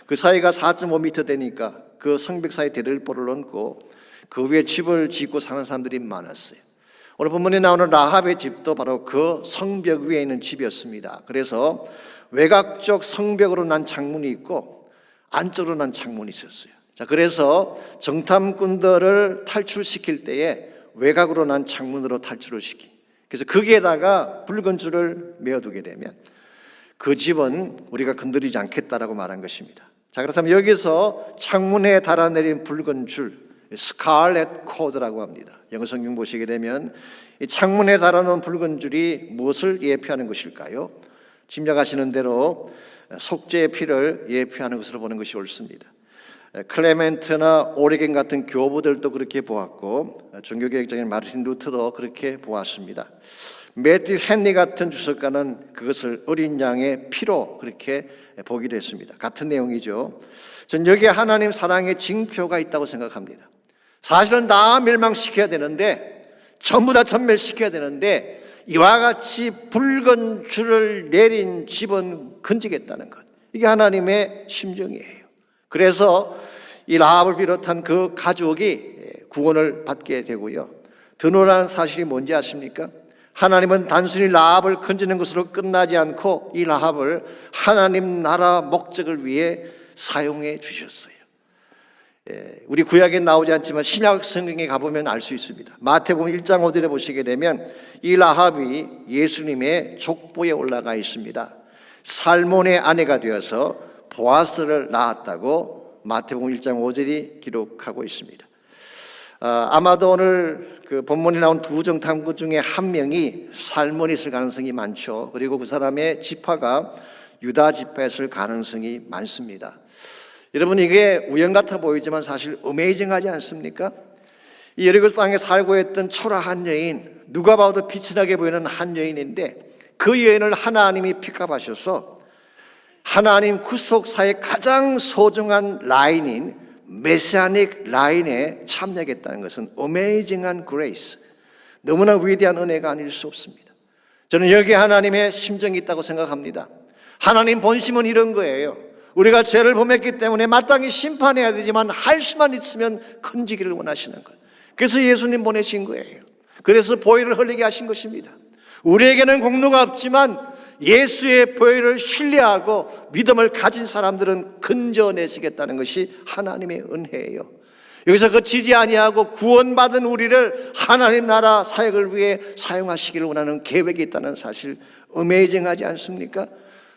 그 사이가 4.5m 되니까 그 성벽 사이에 대들보를 얹고 그 위에 집을 짓고 사는 사람들이 많았어요. 오늘 본문에 나오는 라합의 집도 바로 그 성벽 위에 있는 집이었습니다. 그래서 외곽 쪽 성벽으로 난 창문이 있고 안쪽으로 난 창문이 있었어요. 자, 그래서 정탐꾼들을 탈출시킬 때에 외곽으로 난 창문으로 탈출을 시키. 그래서 거기에다가 붉은 줄을 메어두게 되면 그 집은 우리가 건드리지 않겠다라고 말한 것입니다. 자, 그렇다면 여기서 창문에 달아내린 붉은 줄, 스칼렛 코드라고 합니다. 영어 성경 보시게 되면 이 창문에 달아놓은 붉은 줄이 무엇을 예표하는 것일까요? 짐작하시는 대로 속죄의 피를 예표하는 것으로 보는 것이 옳습니다. 클레멘트나 오리겐 같은 교부들도 그렇게 보았고 종교개혁자인 마르틴 루터도 그렇게 보았습니다. 매튜 헨리 같은 주석가는 그것을 어린 양의 피로 그렇게 보기도 했습니다. 같은 내용이죠. 전 여기에 하나님 사랑의 징표가 있다고 생각합니다. 사실은 다 멸망시켜야 되는데, 전부 다 전멸시켜야 되는데 이와 같이 붉은 줄을 내린 집은 건지겠다는 것, 이게 하나님의 심정이에요. 그래서 이 라합을 비롯한 그 가족이 구원을 받게 되고요, 더 놀라운 사실이 뭔지 아십니까? 하나님은 단순히 라합을 건지는 것으로 끝나지 않고 이 라합을 하나님 나라 목적을 위해 사용해 주셨어요. 우리 구약에 나오지 않지만 신약 성경에 가보면 알 수 있습니다. 마태복음 1장 5절에 보시게 되면 이 라합이 예수님의 족보에 올라가 있습니다. 살몬의 아내가 되어서 보아스를 낳았다고 마태복음 1장 5절이 기록하고 있습니다. 아마도 오늘 그 본문에 나온 두 정탐꾼 중에 한 명이 살몬이 있을 가능성이 많죠. 그리고 그 사람의 지파가 유다 지파였을 가능성이 많습니다. 여러분, 이게 우연 같아 보이지만 사실 어메이징하지 않습니까? 이 여리고 땅에 살고 있던 초라한 여인, 누가 봐도 빛이 나게 보이는 한 여인인데 그 여인을 하나님이 픽업하셔서 하나님 구속사의 가장 소중한 라인인 메시아닉 라인에 참여하겠다는 것은 어메이징한 그레이스, 너무나 위대한 은혜가 아닐 수 없습니다. 저는 여기에 하나님의 심정이 있다고 생각합니다. 하나님 본심은 이런 거예요. 우리가 죄를 범했기 때문에 마땅히 심판해야 되지만 할 수만 있으면 건지기를 원하시는 것. 그래서 예수님 보내신 거예요. 그래서 보혈을 흘리게 하신 것입니다. 우리에게는 공로가 없지만 예수의 보혈을 신뢰하고 믿음을 가진 사람들은 건져내시겠다는 것이 하나님의 은혜예요. 여기서 그치지 아니하고 구원받은 우리를 하나님 나라 사역을 위해 사용하시기를 원하는 계획이 있다는 사실, 어메이징하지 않습니까?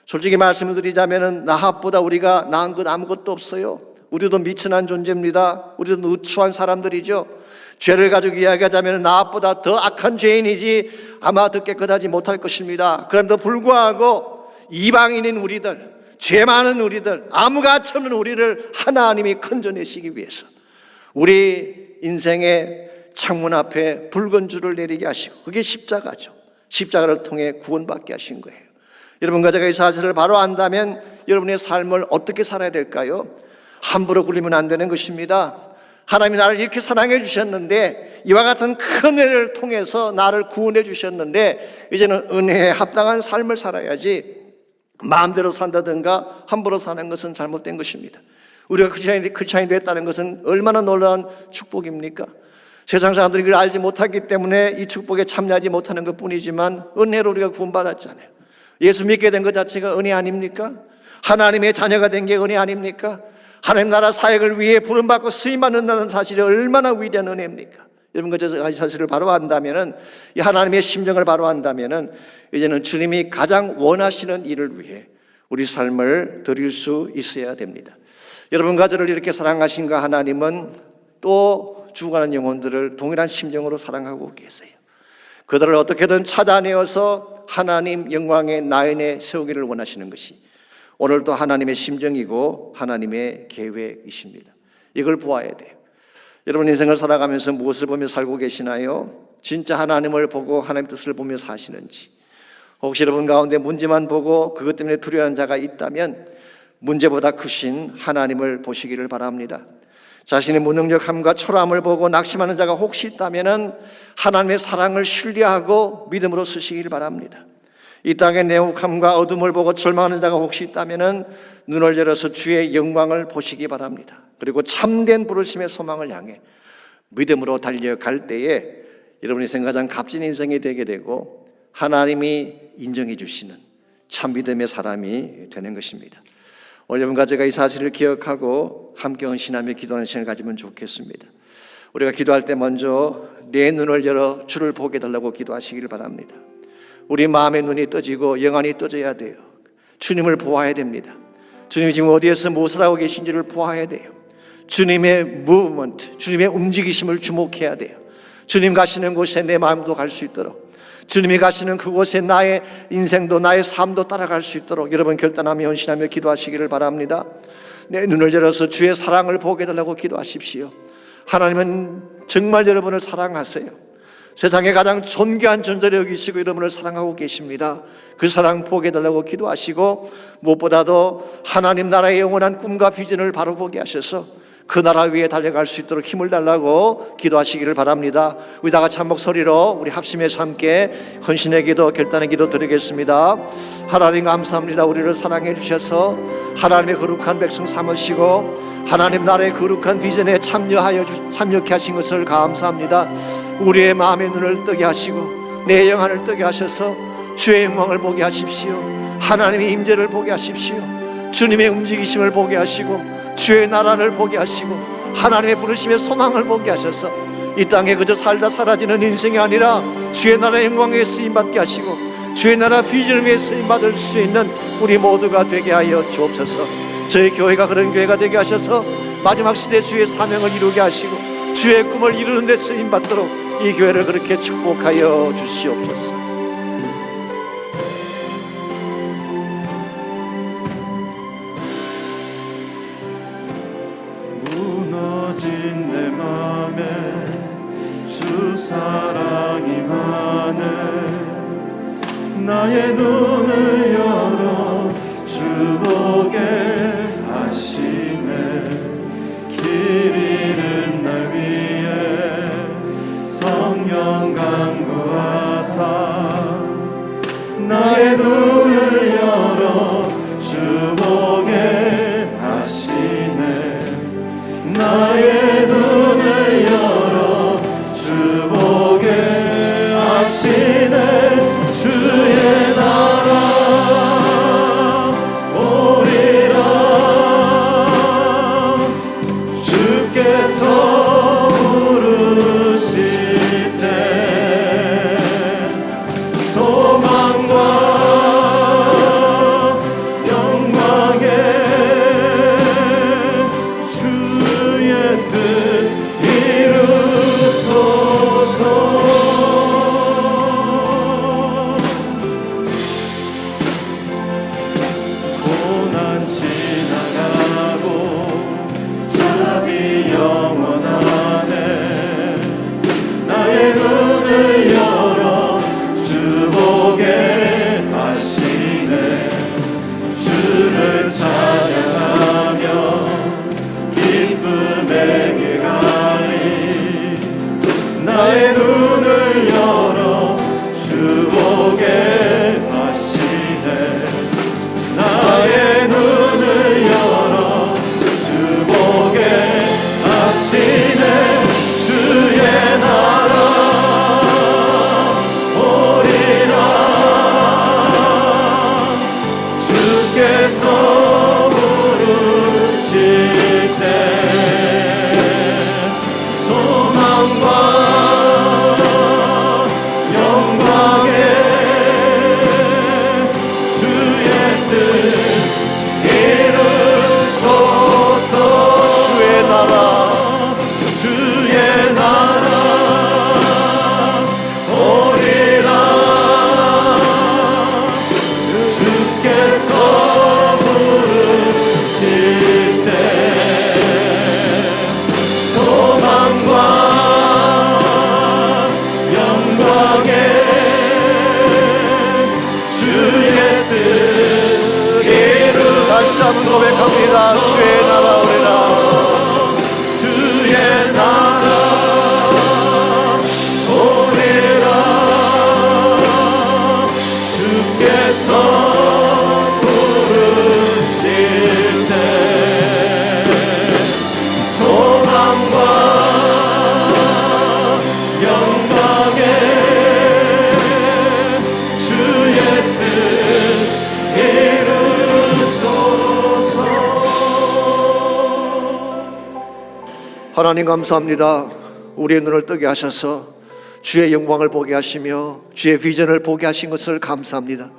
솔직히 말씀을 드리자면 라합보다 우리가 나은 것 아무것도 없어요. 우리도 미천한 존재입니다. 우리도 누추한 사람들이죠. 죄를 가지고 이야기하자면 라합보다 더 악한 죄인이지 아마 더 깨끗하지 못할 것입니다. 그럼에도 불구하고 이방인인 우리들, 죄 많은 우리들, 아무 가치 없는 우리를 하나님이 건져내시기 위해서 우리 인생의 창문 앞에 붉은 줄을 내리게 하시고, 그게 십자가죠. 십자가를 통해 구원받게 하신 거예요. 여러분과 제가 이 사실을 바로 안다면 여러분의 삶을 어떻게 살아야 될까요? 함부로 굴리면 안 되는 것입니다. 하나님이 나를 이렇게 사랑해 주셨는데, 이와 같은 큰 은혜를 통해서 나를 구원해 주셨는데, 이제는 은혜에 합당한 삶을 살아야지 마음대로 산다든가 함부로 사는 것은 잘못된 것입니다. 우리가 크리스찬이 됐다는 것은 얼마나 놀라운 축복입니까? 세상 사람들이 그걸 알지 못하기 때문에 이 축복에 참여하지 못하는 것뿐이지만, 은혜로 우리가 구원받았잖아요. 예수 믿게 된 것 자체가 은혜 아닙니까? 하나님의 자녀가 된 게 은혜 아닙니까? 하나님 나라 사역을 위해 부름받고 쓰임받는다는 사실이 얼마나 위대한 은혜입니까? 여러분과 제가 이 사실을 바로 안다면은, 이 하나님의 심정을 바로 안다면은, 이제는 주님이 가장 원하시는 일을 위해 우리 삶을 드릴 수 있어야 됩니다. 여러분과 저를 이렇게 사랑하신 그 하나님은 또 죽어가는 영혼들을 동일한 심정으로 사랑하고 계세요. 그들을 어떻게든 찾아내어서 하나님 영광의 나인에 세우기를 원하시는 것이 오늘도 하나님의 심정이고 하나님의 계획이십니다. 이걸 보아야 돼요. 여러분 인생을 살아가면서 무엇을 보며 살고 계시나요? 진짜 하나님을 보고 하나님 뜻을 보며 사시는지, 혹시 여러분 가운데 문제만 보고 그것 때문에 두려워하는 자가 있다면 문제보다 크신 하나님을 보시기를 바랍니다. 자신의 무능력함과 초라함을 보고 낙심하는 자가 혹시 있다면 하나님의 사랑을 신뢰하고 믿음으로 서시기를 바랍니다. 이 땅의 내혹함과 어둠을 보고 절망하는 자가 혹시 있다면 눈을 열어서 주의 영광을 보시기 바랍니다. 그리고 참된 부르심의 소망을 향해 믿음으로 달려갈 때에 여러분의 생각 가장 값진 인생이 되게 되고 하나님이 인정해 주시는 참 믿음의 사람이 되는 것입니다. 오늘 여러분과 제가 이 사실을 기억하고 함께 헌신하며 기도하는 시간을 가지면 좋겠습니다. 우리가 기도할 때 먼저 내 눈을 열어 주를 보게 해달라고 기도하시기를 바랍니다. 우리 마음의 눈이 떠지고 영안이 떠져야 돼요. 주님을 보아야 됩니다. 주님이 지금 어디에서 무엇을 하고 계신지를 보아야 돼요. 주님의 무브먼트, 주님의 움직이심을 주목해야 돼요. 주님 가시는 곳에 내 마음도 갈 수 있도록, 주님이 가시는 그곳에 나의 인생도 나의 삶도 따라갈 수 있도록 여러분 결단하며 헌신하며 기도하시기를 바랍니다. 내 눈을 열어서 주의 사랑을 보게 해달라고 기도하십시오. 하나님은 정말 여러분을 사랑하세요. 세상에 가장 존귀한 존재로 여기시고 여러분을 사랑하고 계십니다. 그 사랑 보게 해달라고 기도하시고, 무엇보다도 하나님 나라의 영원한 꿈과 비전을 바로 보게 하셔서 그 나라 위에 달려갈 수 있도록 힘을 달라고 기도하시기를 바랍니다. 우리 다 같이 한 목소리로 우리 합심해서 함께 헌신의 기도, 결단의 기도 드리겠습니다. 하나님 감사합니다. 우리를 사랑해 주셔서 하나님의 거룩한 백성 삼으시고 하나님 나라의 거룩한 비전에 참여케 하신 것을 감사합니다. 우리의 마음의 눈을 뜨게 하시고 내 영안을 뜨게 하셔서 주의 영광을 보게 하십시오. 하나님의 임재를 보게 하십시오. 주님의 움직이심을 보게 하시고 주의 나라를 보게 하시고 하나님의 부르심의 소망을 보게 하셔서 이 땅에 그저 살다 사라지는 인생이 아니라 주의 나라의 영광에 쓰임받게 하시고 주의 나라 비전을 위해 쓰임받을 수 있는 우리 모두가 되게 하여 주옵소서. 저희 교회가 그런 교회가 되게 하셔서 마지막 시대 주의 사명을 이루게 하시고 주의 꿈을 이루는 데 쓰임받도록 이 교회를 그렇게 축복하여 주시옵소서. 무너진 내 맘에 주 사랑이 많네. 나의 눈을 열어 주 보게 하시네. 길 잃은 날 위해 성령 강구하사 나의 눈을 열어 주 보게 하시네. 나의 눈을 열어 주 보게 하시네. 주의 나라 오리라. 주께서 부르실 때 소망과 한번 고백합니다. 주의 나라 오리라. 주의 나라 오리라. 주께서 부르실 때 소망과 영광에 주의 뜻 이루소서. 하나님 감사합니다. 우리의 눈을 뜨게 하셔서 주의 영광을 보게 하시며 주의 비전을 보게 하신 것을 감사합니다.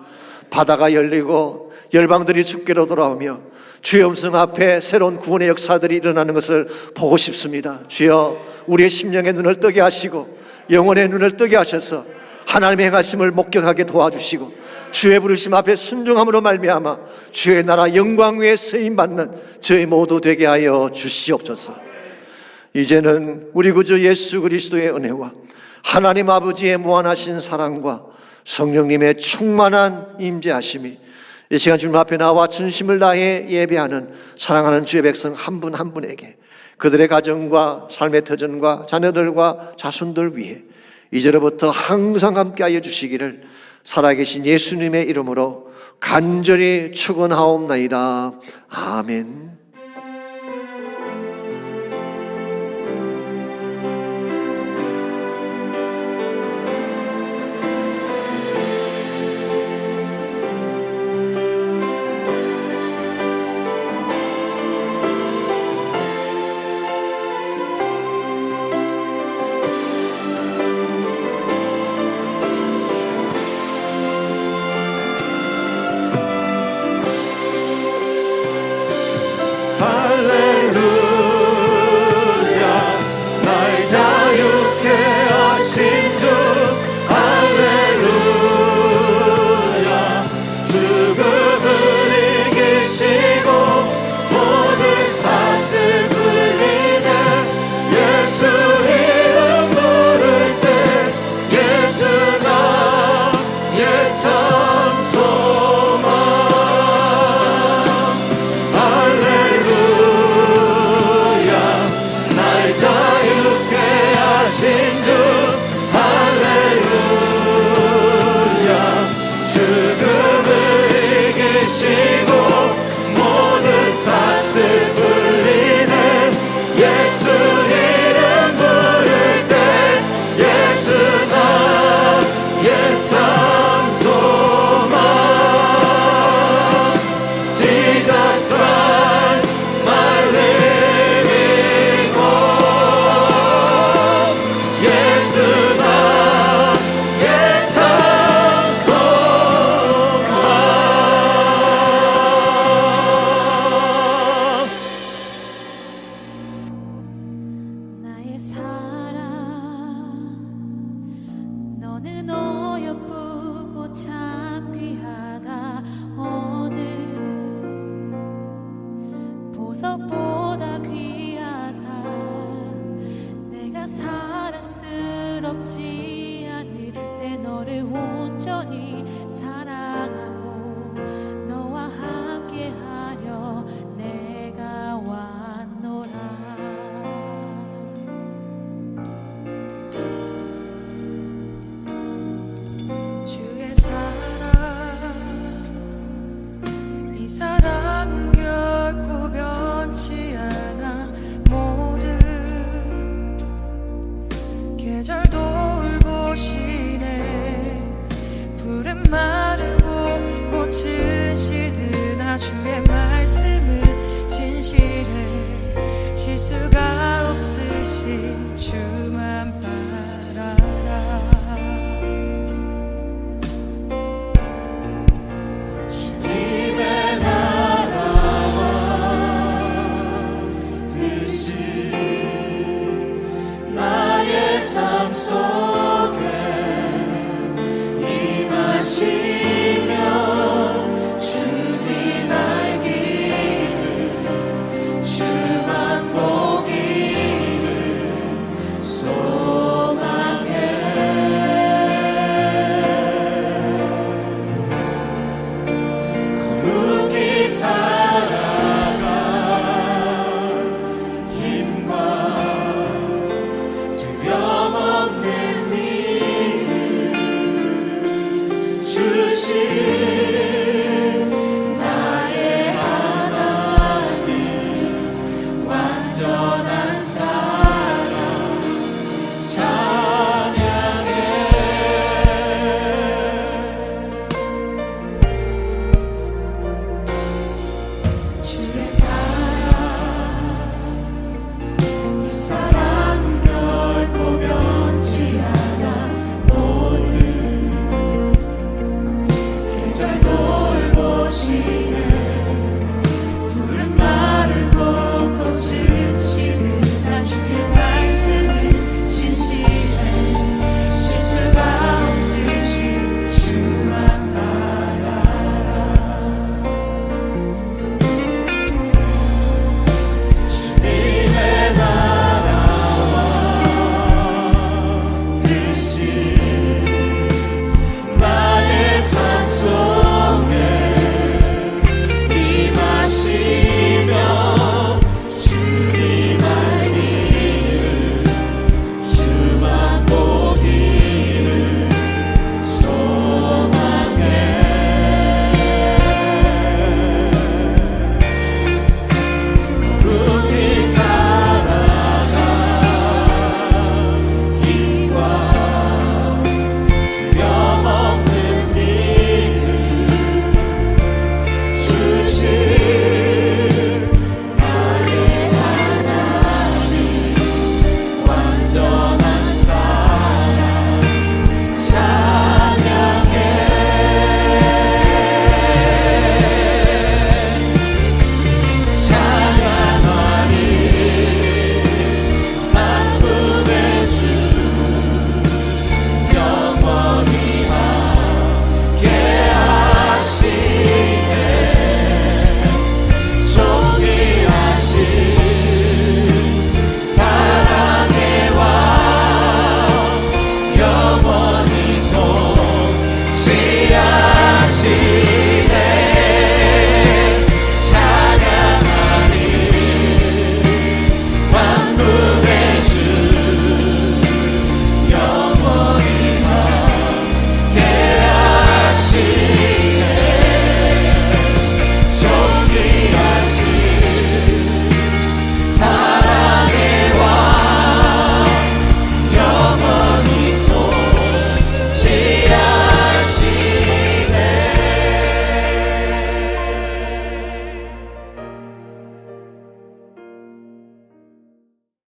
바다가 열리고 열방들이 주께로 돌아오며 주의 음성 앞에 새로운 구원의 역사들이 일어나는 것을 보고 싶습니다. 주여, 우리의 심령의 눈을 뜨게 하시고 영혼의 눈을 뜨게 하셔서 하나님의 행하심을 목격하게 도와주시고 주의 부르심 앞에 순종함으로 말미암아 주의 나라 영광 위에 쓰임받는 저희 모두 되게 하여 주시옵소서. 이제는 우리 구주 예수 그리스도의 은혜와 하나님 아버지의 무한하신 사랑과 성령님의 충만한 임재하심이 이 시간 주님 앞에 나와 진심을 다해 예배하는 사랑하는 주의 백성 한 분 한 분에게, 그들의 가정과 삶의 터전과 자녀들과 자손들 위해 이제로부터 항상 함께하여 주시기를 살아계신 예수님의 이름으로 간절히 축원하옵나이다. 아멘.